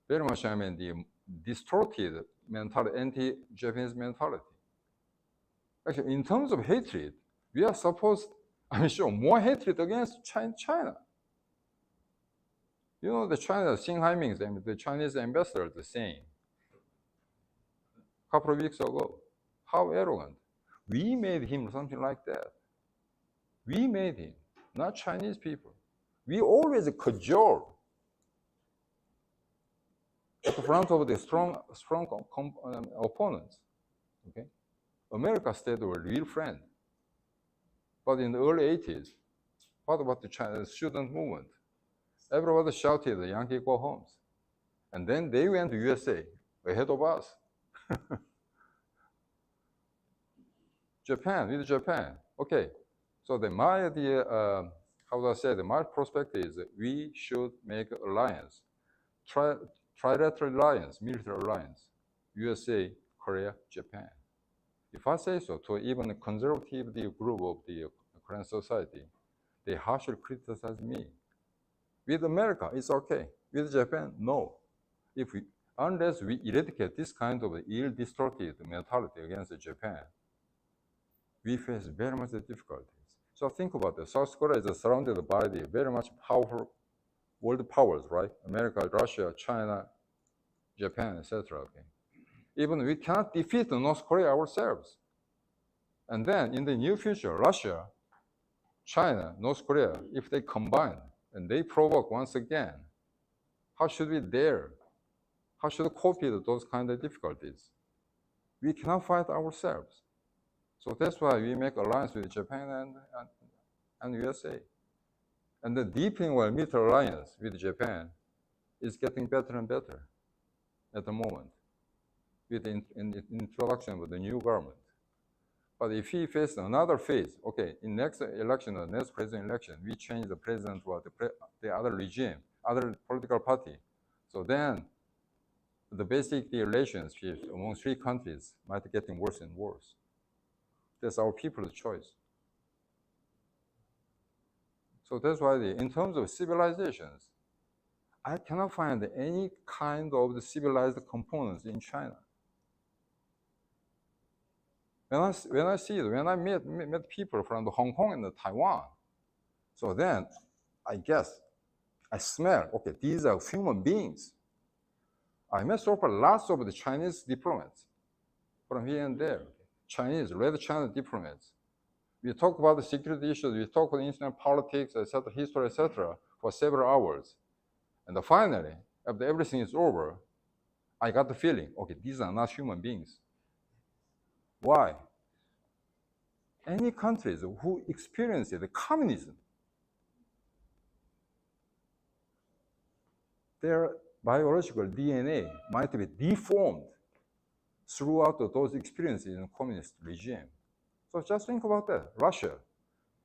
very much, the distorted mentality, anti-Japanese mentality. Actually, in terms of hatred, we are supposed, show more hatred against China. You know, the China, Xing Haiming, the Chinese ambassador, the saying a couple of weeks ago, how arrogant. We made him something like that. We made him, not Chinese people. We always cajole at the front of the strong opponents. Okay, America stayed a real friend. But in the early 80s, what about the China student movement? Everybody shouted, "Yankee, go home." And then they went to USA ahead of us. With Japan. Okay, so my idea, how do I say, my perspective is that we should make alliance, trilateral alliance, military alliance, USA, Korea, Japan. If I say so to even a conservative group of the Korean society, they harshly criticize me. With America, it's okay. With Japan, no. Unless we eradicate this kind of ill-distorted mentality against Japan, we face very much difficulties. So think about it. South Korea is surrounded by the very much powerful world powers, right? America, Russia, China, Japan, etc. Okay. Even we cannot defeat North Korea ourselves. And then in the near future, Russia, China, North Korea, if they combine and they provoke once again, how should we dare? How should we cope with those kind of difficulties? We cannot fight ourselves. So that's why we make alliance with Japan and USA. And the deepening our military alliance with Japan is getting better and better at the moment with the introduction of the new government. But if he faces another phase, okay, in next election, the next president election, we change the president to the other regime, other political party. So then the basic relationships among three countries might be getting worse and worse. That's our people's choice. So that's why in terms of civilizations, I cannot find any kind of the civilized components in China. When I met people from Hong Kong and Taiwan, so then I guess I smell, okay, these are human beings. I met lots of the Chinese diplomats from here and there, Chinese, Red China diplomats. We talk about the security issues, we talk about international politics, etc., history, etc., for several hours. And finally, after everything is over, I got the feeling, okay, these are not human beings. Why? Any countries who experience the communism, their biological DNA might be deformed throughout those experiences in communist regime. So just think about that. Russia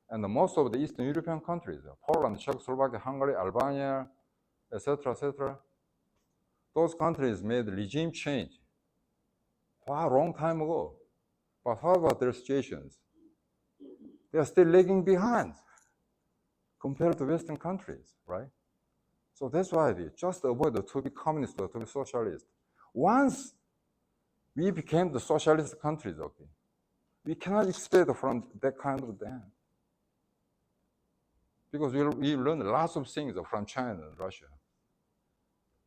and most of the Eastern European countries, Poland, Czechoslovakia, Hungary, Albania, etc., those countries made regime change a long time ago. But how about their situations? They are still lagging behind compared to Western countries, right? So that's why we just avoid to be communist or to be socialist. Once we became the socialist countries, okay, we cannot expect from that kind of them. Because we learned lots of things from China and Russia.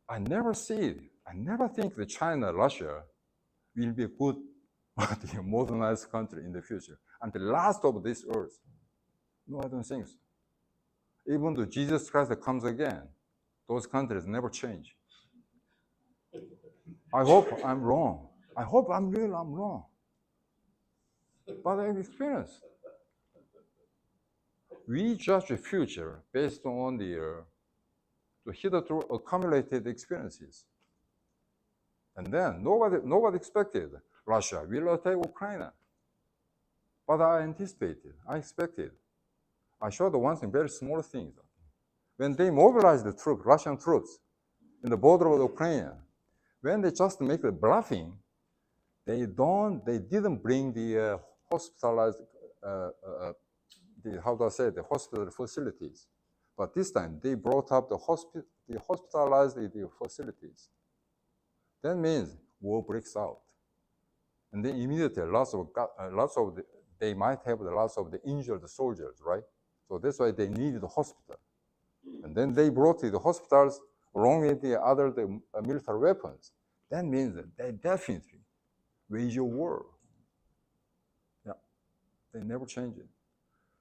I never think that China, Russia will be a good modernized country in the future. And the last of this earth. No, I don't think so. Even though Jesus Christ comes again, those countries never change. I hope I'm wrong. I hope I'm wrong. But I've experienced. we judge the future based on the hitherto accumulated experiences. And then nobody expected Russia will attack Ukraine. But I anticipated, I expected. I showed one thing, very small things. When they mobilized the troops, Russian troops, in the border of Ukraine, when they just make the bluffing, they didn't bring the hospitalized, how do I say, the hospital facilities. But this time they brought up the hospitalized the facilities. That means war breaks out, and then immediately they might have lots of the injured soldiers, right? So that's why they needed the hospital, and then they brought the hospitals along with the other military weapons. That means that they definitely wage a war. Yeah, they never change it.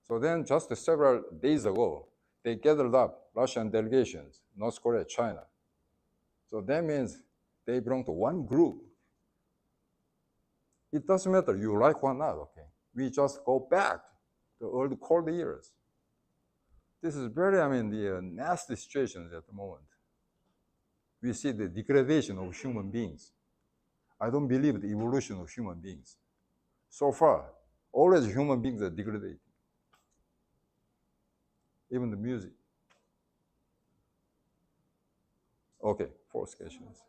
So then, just several days ago, they gathered up Russian delegations, North Korea, China. So that means they belong to one group. It doesn't matter you like or not, okay? We just go back to the old cold years. This is very, the nasty situations at the moment. We see the degradation of human beings. I don't believe the evolution of human beings. So far, always human beings are degraded. Even the music. Okay, 4 questions.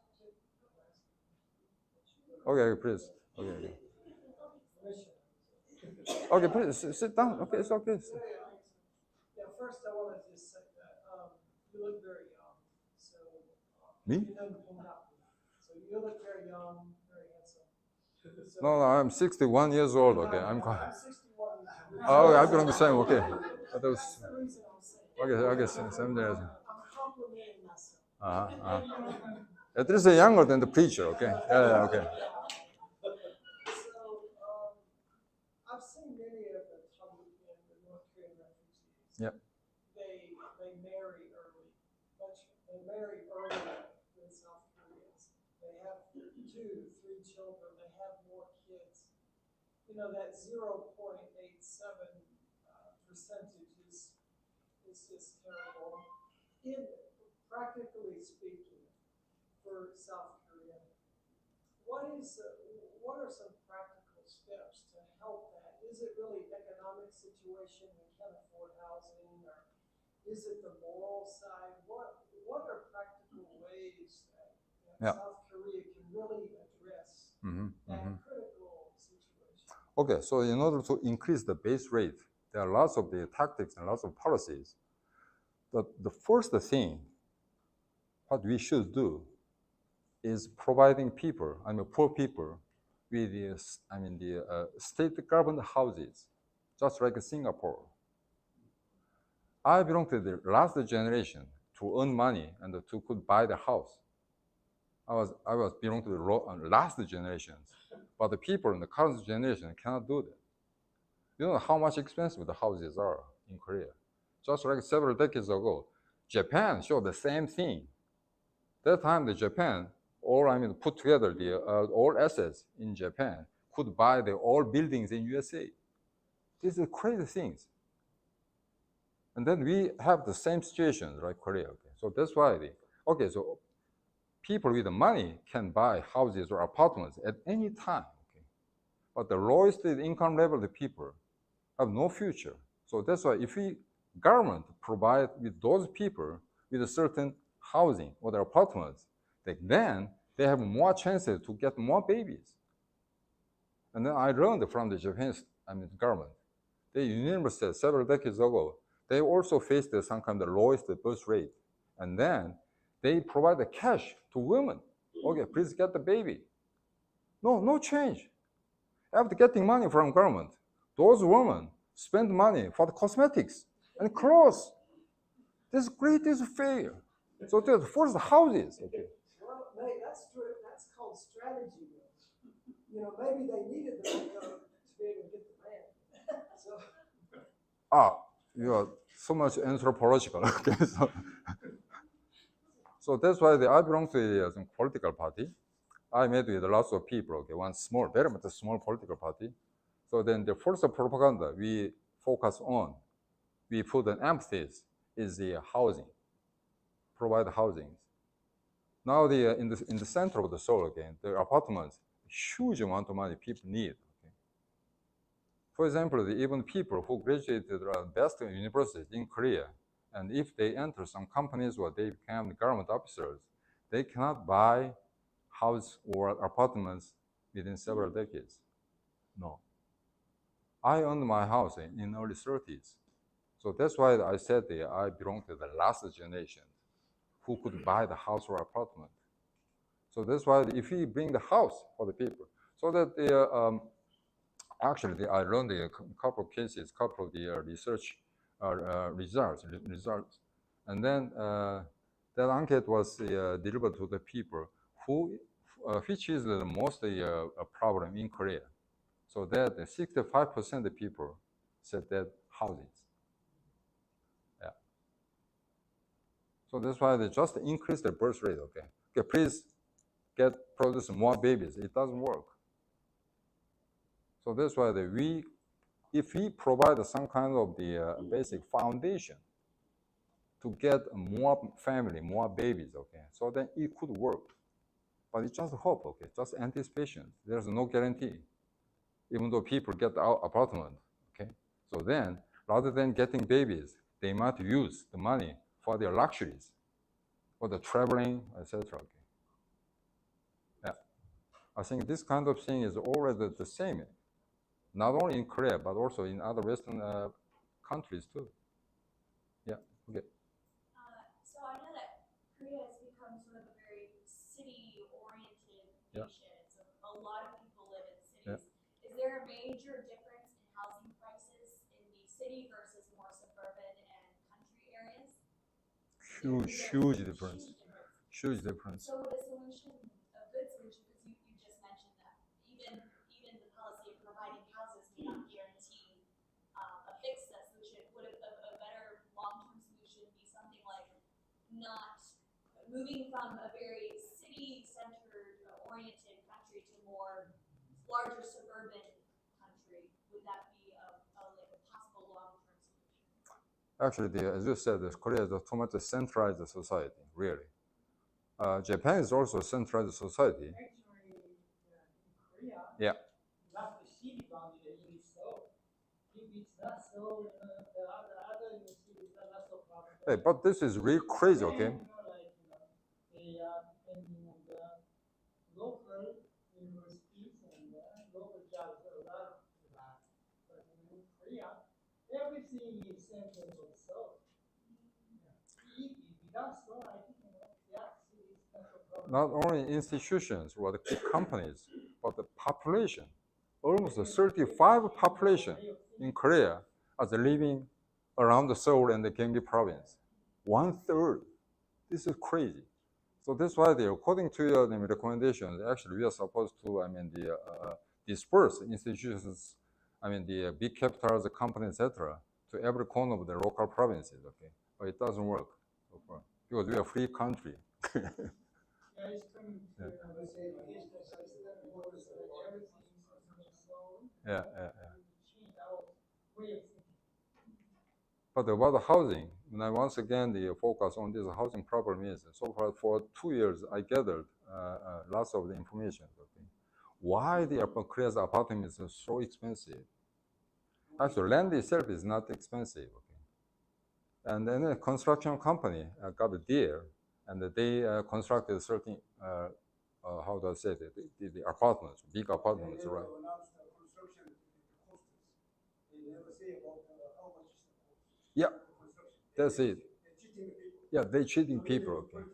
Okay, please. Okay. Okay, please sit down. Okay, it's okay. Yeah, first I want to just say that you look very young. So Me? You know, so you look very young, very handsome. So, No, I'm 61 years old. Okay, I'm. I'm 61. Oh, I belong the same. Okay. That's the reason I'm saying. Okay, 7 years. I'm complimenting myself. At least younger than the preacher. Okay. Yeah. Okay. So I've seen many of the North Korean refugees. Yep. They marry early. They marry earlier than South Koreans. They have 2, 3 children. They have more kids. You know, that 0.87 percentage is just terrible. Practically speaking, for South Korea, what are some practical steps to help that? Is it really economic situation, we can't afford housing, or is it the moral side? What are practical ways that South Korea can really address that critical situation? Okay, so in order to increase the base rate, there are lots of the tactics and lots of policies. But the first thing, what we should do is providing people, poor people, with the state government houses, just like Singapore. I belong to the last generation to earn money and to could buy the house. I was belong to the last generations, but the people in the current generation cannot do that. You know how much expensive the houses are in Korea. Just like several decades ago, Japan showed the same thing. That time, the Japan, put together the all assets in Japan could buy the all buildings in USA. These are crazy things. And then we have the same situation like Korea. Okay? So that's why so people with the money can buy houses or apartments at any time. Okay? But the lowest income level of the people have no future. So that's why if government provide with those people with a certain housing or their apartments, then they have more chances to get more babies. And then I learned from the Japanese government. They unanimously said several decades ago, they also faced some kind of the lowest birth rate. And then they provide the cash to women. Okay, please get the baby. No change. After getting money from government, those women spend money for the cosmetics and clothes. This greatest failure. So the first houses. Okay. Well, that's called strategy. You know, maybe they needed the income to be able to get the man. You are so much anthropological. Okay, so that's why I belong to a political party. I met with lots of people. Okay, one small, very much small political party. So then the first propaganda we focus on we put an emphasis is the housing, provide housing. Now in the center of the Seoul again, the apartments, huge amount of money people need. Okay? For example, even people who graduated the best universities in Korea, and if they enter some companies or they become government officers, they cannot buy house or apartments within several decades. No. I owned my house in early 30s. So that's why I said I belong to the last generation who could buy the house or apartment. So that's why if we bring the house for the people, so that actually I learned a couple of cases, couple of the research results, and then that enquete was delivered to the people which is the most problem in Korea. So that 65% of people said that housing. Yeah. So that's why they just increase the birth rate. Okay. Okay. Please produce more babies. It doesn't work. So that's why if we provide some kind of the basic foundation to get more family, more babies, okay, so then it could work. But it's just hope, okay, just anticipation. There's no guarantee, even though people get our apartment, okay. So then, rather than getting babies, they might use the money for their luxuries, for the traveling, etc. Okay. Yeah, I think this kind of thing is already the same, not only in Korea but also in other Western countries too. Yeah. Okay. So I know that Korea has become sort of a very city-oriented nation. So a lot of people live in cities. Yeah. Is there a major difference in housing prices in the city versus more suburban and country areas? Huge difference. Huge difference. So would a solution, a good solution, because you just mentioned that even the policy of providing houses may not guarantee a fixed solution, would a better long-term solution be something like not moving from a very city-centered oriented country to more larger suburban country? Would that be like a possible long-term solution? Actually, as you said, Korea is a too much centralized society, really. Japan is also a centralized society. Actually, in Korea, Yeah. not the city boundary in Seoul. If it's not so, the other cities are not so problem. Hey, but this is really crazy, okay? They are depending on the local universities and local jobs, a lot of that. But in Korea, everything is central to Seoul. Without Seoul, I think that city is not so problem. Not only institutions or the companies, but the population. Almost 35% population in Korea are living around the Seoul and the Gyeonggi province. 1/3. This is crazy. So that's why according to your recommendations, actually we are supposed to, disperse institutions, the big capitals, the companies, etc., to every corner of the local provinces. Okay, but it doesn't work so far because we are a free country. Yeah. But about the housing, and once again, the focus on this housing problem is, so far for 2 years, I gathered lots of the information. Okay? Why the Korea's apartments are so expensive? Actually, land itself is not expensive. Okay? And then a construction company got a deal, and they constructed certain, how do I say it, the apartments, big apartments, right? Yeah, that's it. Yeah, they're cheating people. Okay.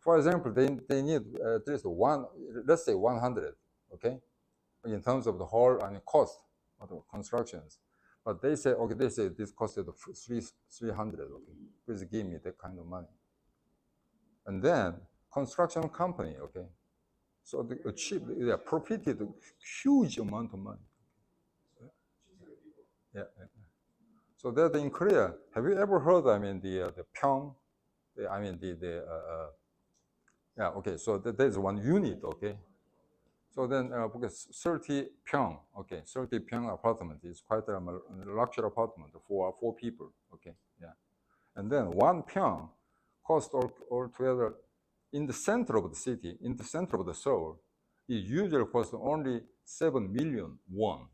For example, they need at least one, let's say 100. Okay, in terms of the whole cost of the constructions. But they say, okay, this costed 300. Okay, please give me that kind of money. And then construction company, okay, so they profited a huge amount of money. Yeah. So that in Korea, have you ever heard? The Pyong. Yeah. Okay. So there's one unit. Okay. So then, because 30 Pyong, okay, 30 Pyong apartment is quite a luxury apartment for 4 people, okay, yeah. And then 1 Pyong cost altogether in the center of the city, in the center of the Seoul, it usually costs only 7 million won.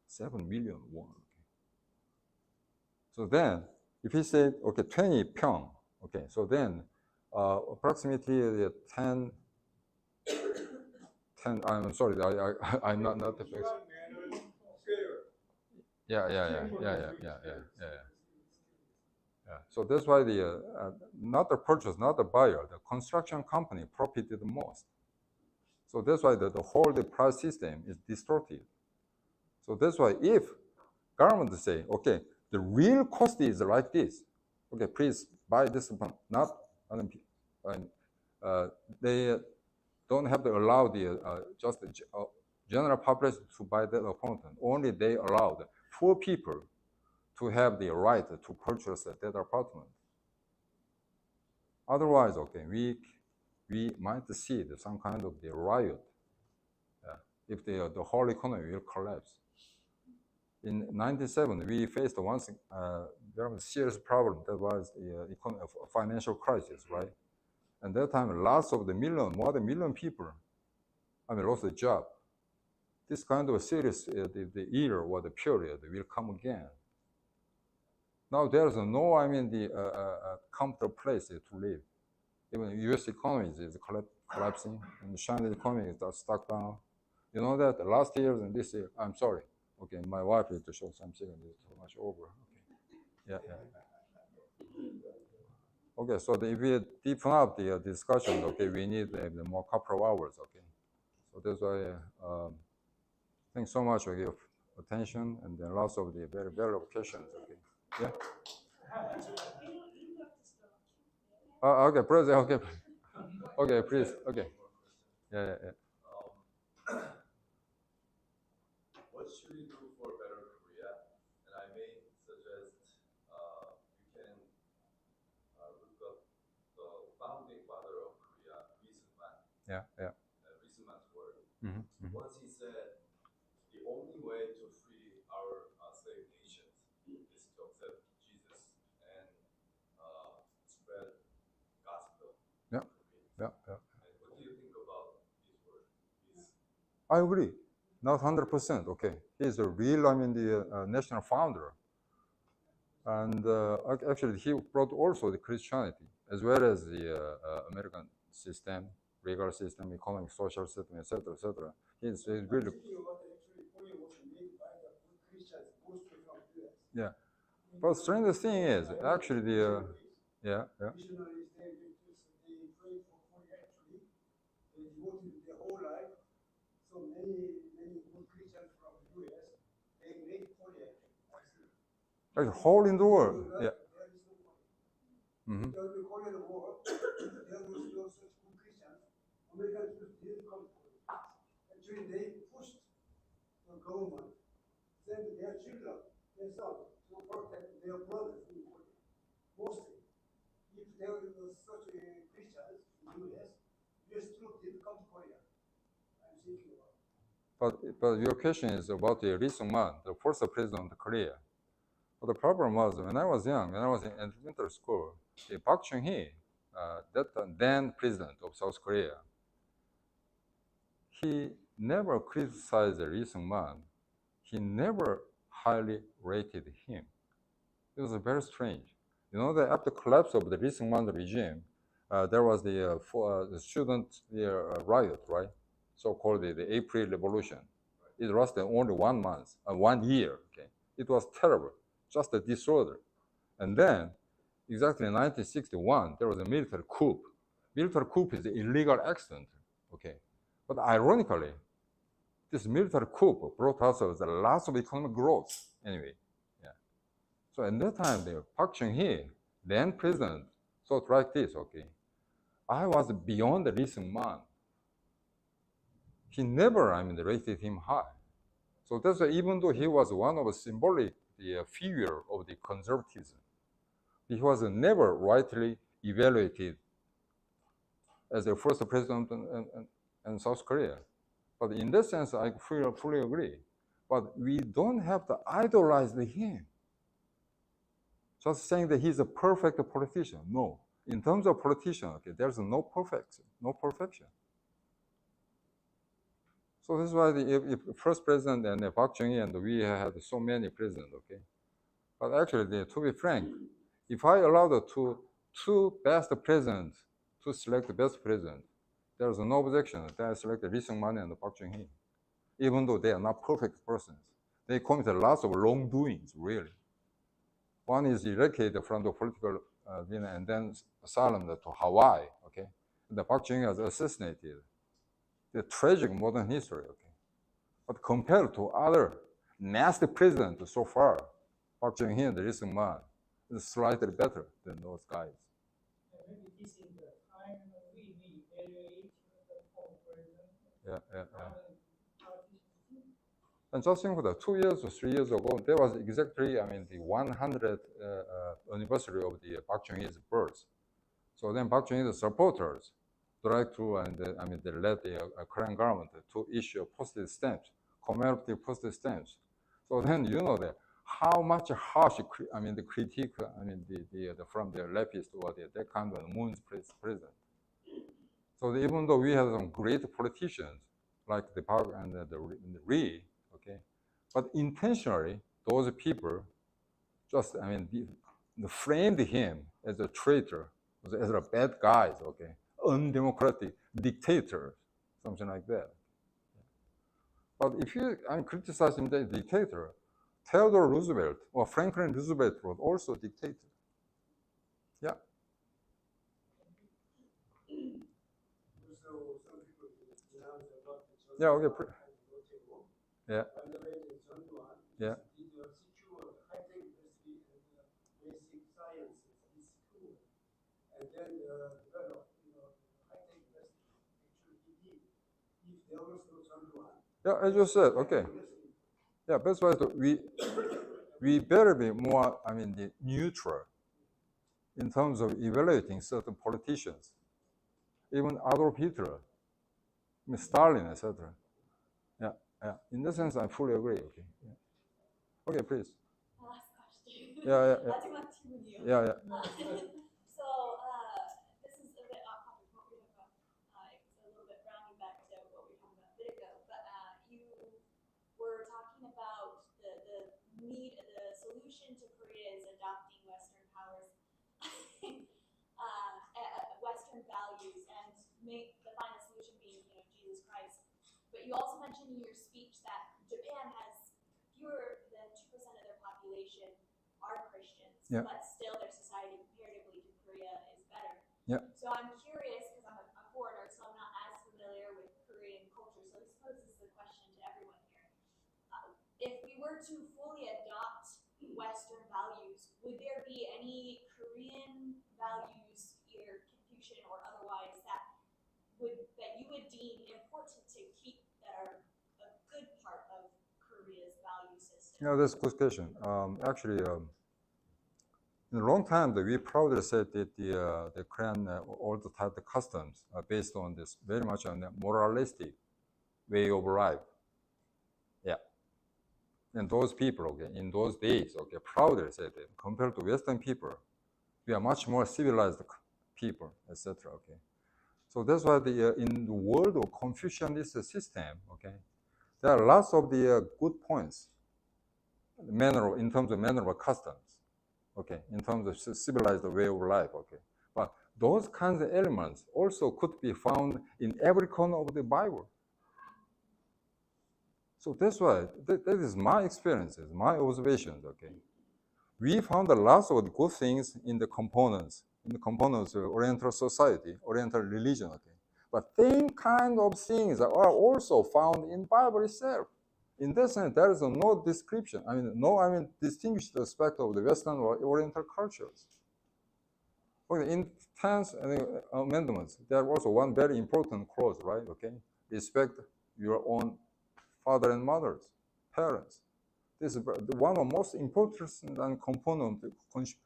7 million won. Okay. So then, if he said, okay, 20 Pyong, okay, so then approximately 10, I'm sorry, I'm not the fix. Yeah. So that's why the not the purchase, not the buyer, the construction company profited the most. So that's why the whole price system is distorted. So that's why if government say, okay, the real cost is like this, okay, please buy this one, not they don't have to allow the just the general population to buy that apartment. Only they allow the poor people to have the right to purchase that apartment. Otherwise, okay, we might see some kind of the riot if the whole economy will collapse. In 97, we faced once very serious problem. That was the financial crisis, right? And that time, lots of more than 1 million people, lost their job. This kind of serious the year or the period will come again. Now there's no, the comfortable place to live. Even the U.S. economy is collapsing, and the Chinese economy is stuck down. You know that last year and this year. I'm sorry. Okay, my wife is to show something. It's too much over. Okay. Yeah. Okay, so if we deepen up the discussion, okay, we need more couple of hours. Okay, so that's why thanks so much for your attention and then lots of the very valuable questions. Okay. Yeah. Okay, President. Okay. Okay, please. Okay. Yeah. What should we do for better Korea? And I may suggest you can look up the founding father of Korea, Lee Sung-man. Yeah. Lee Sung-man's word. Once he said, the only way to free our slave nations is to accept Jesus and spread gospel. Yeah. And what do you think about his word? I agree. Not 100%. Okay, he's a real, the national founder, and actually he brought also the Christianity as well as the American system, legal system, economic, social system, etc., etc. He's really. Yeah, but strange thing is actually the yeah. So many good Christians from the US, they made Korea. Like the whole in the world. Yeah. During the Korean War, there was no such good Christians. American Jews didn't come to Korea. Actually, they pushed the government, send their children, their sons, to protect their brothers in Korea. Mostly. If there was such a Christians in the US troops didn't come to Korea. I'm thinking about it. But your question is about the Lee Sung-man, the first president of Korea. But the problem was when I was young, when I was in elementary school, Park Chung-hee, that then president of South Korea, he never criticized Lee Sung-man. He never highly rated him. It was very strange. You know that after collapse of the Lee Sung-man regime, there was the student riot, right? So-called the April Revolution. It lasted only 1 month, 1 year. Okay, it was terrible, just a disorder. And then, exactly in 1961, there was a military coup. Military coup is an illegal accident. Okay, but ironically, this military coup brought us a lot of economic growth. Anyway, yeah. So at that time, the Park Chung-hee, then president, thought like this. Okay, I was beyond the Lee Sung-man. He never, rated him high. So that's why even though he was one of the symbolic figure of the conservatism, he was never rightly evaluated as the first president in South Korea. But in that sense, I fully agree. But we don't have to idolize him. Just saying that he's a perfect politician. No. In terms of politician, okay, there's no perfection. So this is why if first president and Park Chung-hee and we had so many presidents, okay. But actually, to be frank, if I allow the two best presidents to select the best president, there's no objection that I select Lee Seung-man and Park Chung-hee, even though they are not perfect persons. They committed lots of wrongdoings, really. One is elected from the political arena and then asylum to Hawaii, okay. And the Park Chung-hee was assassinated. The tragic modern history, okay. But compared to other nasty presidents so far, Park Chung-hee and Lee Seung-man is slightly better than those guys. Maybe this is the time we evaluate the former president. Yeah. And just think that 2 years or 3 years ago, there was exactly, the 100th anniversary of the Park Chung-hee's birth. So then Park Chung-hee's supporters tried to, they led the Korean government to issue postage stamps, commemorative postage stamps. So then you know that how much harsh, the critique, from the leftist or that kind of Moon's president. So even though we have some great politicians like the Park and the Lee, okay, but intentionally those people just, framed him as a traitor, as a bad guy, okay, undemocratic dictator, something like that. But if you criticize him as a dictator, Theodore Roosevelt or Franklin Roosevelt was also a dictator. Yeah. Yeah, okay. Yeah. Yeah. And then develop, high-tech industry. If there was no Chandrayaan. Yeah, as you said, okay. Yeah, that's why we better be more, neutral in terms of evaluating certain politicians, even Adolf Hitler, Stalin, etc. Yeah. In that sense, I fully agree. Okay. Yeah. Okay, please. Last question. Yeah. 마지막 질문이요. Yeah. So this is a bit off topic what we were talking about. It's a little bit rounding back to what we were talking about a bit ago. But you were talking about the need, the solution to Korea is adopting Western powers, Western values, and make the final solution being, Jesus Christ. But you also mentioned in your speech that Japan has fewer than 2% of their population are Christians, Yeah. but still their society comparatively to Korea is better. Yeah. So I'm curious, because I'm a foreigner, so I'm not as familiar with Korean culture, so this poses the question to everyone here. If we were to fully adopt Western values, would there be any Korean values, either Confucian or otherwise, that you would deem important to keep that are a good part of Korea's value system? Yeah, that's a good question. Actually, in a long time, we proudly said that the Korean all the type of customs are based on this very much on the moralistic way of life. Yeah. And those people, okay, in those days, okay, proudly said that compared to Western people, we are much more civilized people, etc. Okay. So that's why in the world of Confucianist system, okay, there are lots of the good points, in terms of manner of customs, okay, in terms of civilized way of life, okay. But those kinds of elements also could be found in every corner of the Bible. So that's why, that is my experiences, my observations, okay. We found lots of good things in the components of Oriental society, Oriental religion, okay. But same kind of things are also found in Bible itself. In that sense, there is no description, distinguished aspect of the Western or Oriental cultures. Okay, in 10th Amendments, there was also one very important clause, right, okay? Respect your own father and mothers, parents. This is one of the most important components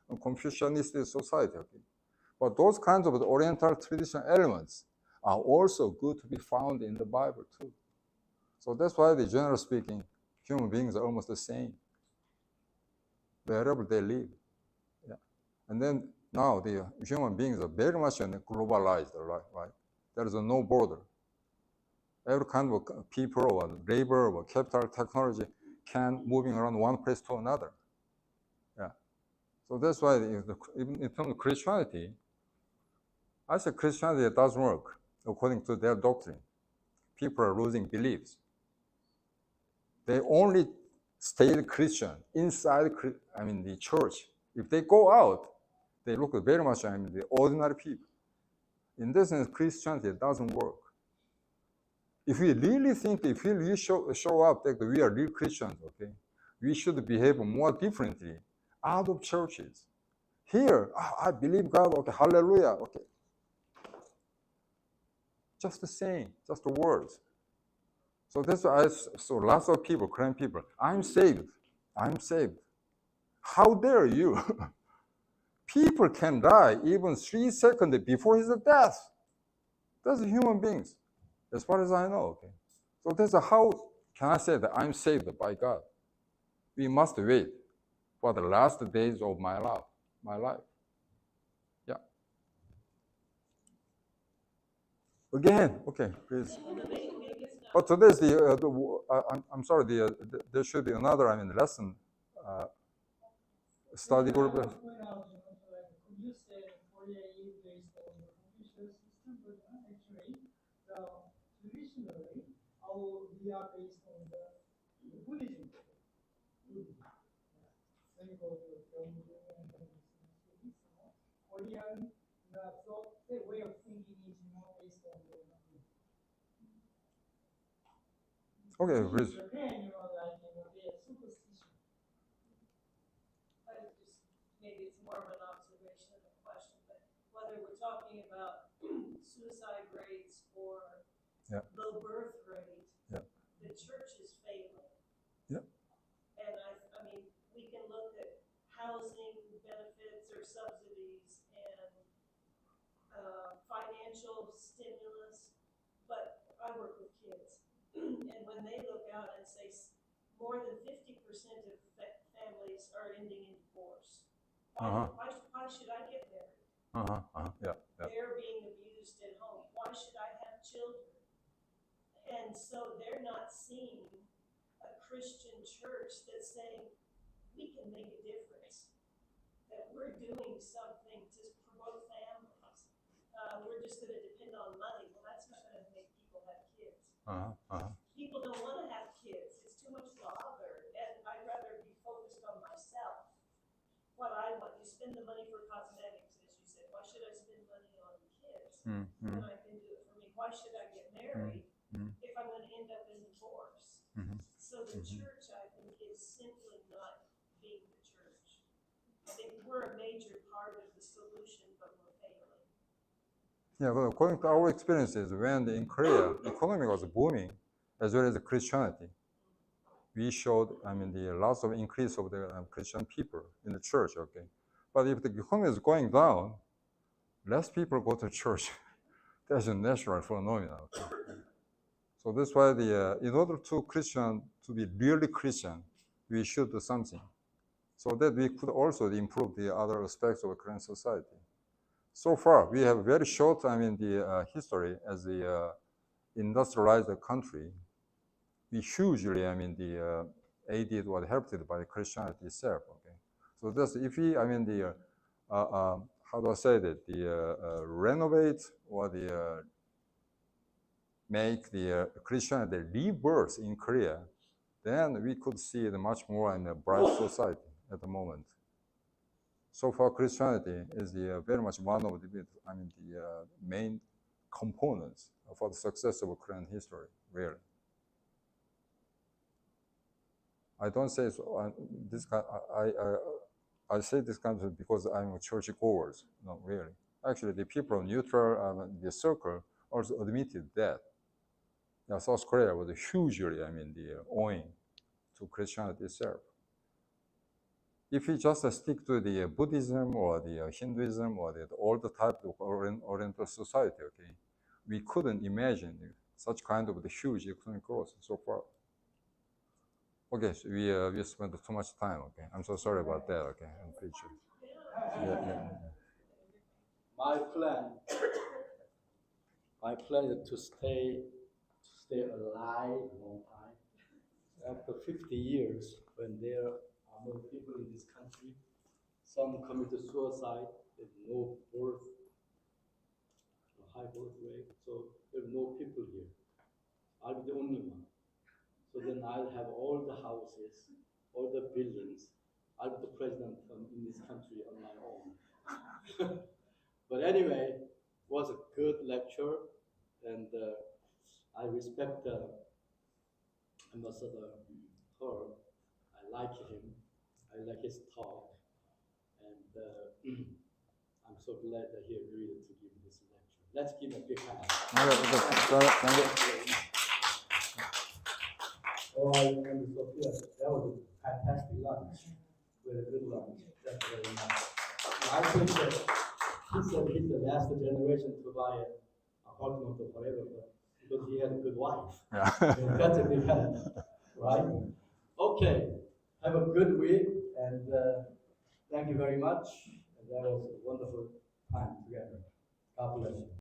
of Confucianist society. Okay? But those kinds of Oriental traditional elements are also good to be found in the Bible too. So that's why, generally speaking, human beings are almost the same wherever they live. Yeah. And then now the human beings are very much globalized, right? There is no border. Every kind of people or labor or capital technology can moving around one place to another. Yeah. So that's why even in terms of Christianity, I say Christianity doesn't work according to their doctrine. People are losing beliefs. They only stay Christian inside, the church. If they go out, they look very much, the ordinary people. In this sense, Christianity doesn't work. If we really think, if we really show up that we are real Christians, okay, we should behave more differently out of churches. Here, I believe God, okay, hallelujah, okay. Just the same, just the words. So that's why so lots of people, Korean people, I'm saved. How dare you? People can die even 3 seconds before his death. That's human beings, as far as I know. Okay, so that's how can I say that I'm saved by God? We must wait for the last days of my life. Yeah. Again, okay, please. But today's I'm sorry. There should be another lesson. Study group. Could you say Korea is based on the Confucius system, but actually, traditionally, we are based on the Buddhism. When you go to Gyeongju and Korean, the way of thinking is more based on the Okay, please. Japan, they are superstition. Maybe it's more of an observation than a question, but whether we're talking about suicide rates or low birth rate, the church is failing. Yeah. And I mean, we can look at housing benefits or subsidies and financial stimulus, but I work with kids, and when they look out and say more than 50% of families are ending in divorce. Why should I get married? Yeah. They're being abused at home. Why should I have children? And so they're not seeing a Christian church that's saying, we can make a difference, that we're doing something to promote families. We're just going to depend on money. Well, that's not going to make people have kids. People don't want to have kids. It's too much bother, and I'd rather be focused on myself. What I want, you spend the money for cosmetics, as you said. Why should I spend money on kids when I can do it for me? Why should I get married if I'm going to end up in divorce? So the church, I think, is simply not being the church. I think we're a major part of the solution, but we're failing. Yeah, but according to our experiences, when in Korea, the economy was booming, as well as Christianity, we showed, the lots of increase of the Christian people in the church, okay? But if the economy is going down, less people go to church. That's a natural phenomenon, okay? So that's why in order to be really Christian, we should do something, so that we could also improve the other aspects of Korean society. So far, we have very short, history as the industrialized country. We hugely, aided or helped by Christianity itself. Okay, so that's if we, how do I say that? Renovate or make the Christianity rebirth in Korea, then we could see the much more in a bright society at the moment. So far, Christianity is very much one of the main components for the success of Korean history, really. I don't say so. I say this kind of because I'm a church goers. No, really. Actually, the people of neutral, the circle also admitted that. Yeah, South Korea was hugely, owing to Christianity itself. If we just stick to the Buddhism or the Hinduism or the old type of Oriental society, okay, we couldn't imagine such kind of the huge economic growth so far. Okay, so we spent too much time. Okay, I'm so sorry about that. Okay, I'm pretty sure. Yeah. My plan is to stay alive a long time. After 50 years, when there are no people in this country, some committed suicide, there's no birth, high birth rate, so there's no people here. I'll be the only one. So then I'll have all the houses, all the buildings. I'll be the president in this country on my own. But anyway, it was a good lecture, and I respect Ambassador Herb. I like him. I like his talk, and I'm so glad that he agreed to give this lecture. Let's give him a big hand. Thank you. Oh, and Sophia, that was a fantastic lunch. Very good lunch. Thank you very much. I think that he said he's the last generation to buy an apartment or whatever, because he had a good wife. Yeah. That's a big help, right? Okay. Have a good week, and thank you very much. And that was a wonderful time together. God bless you.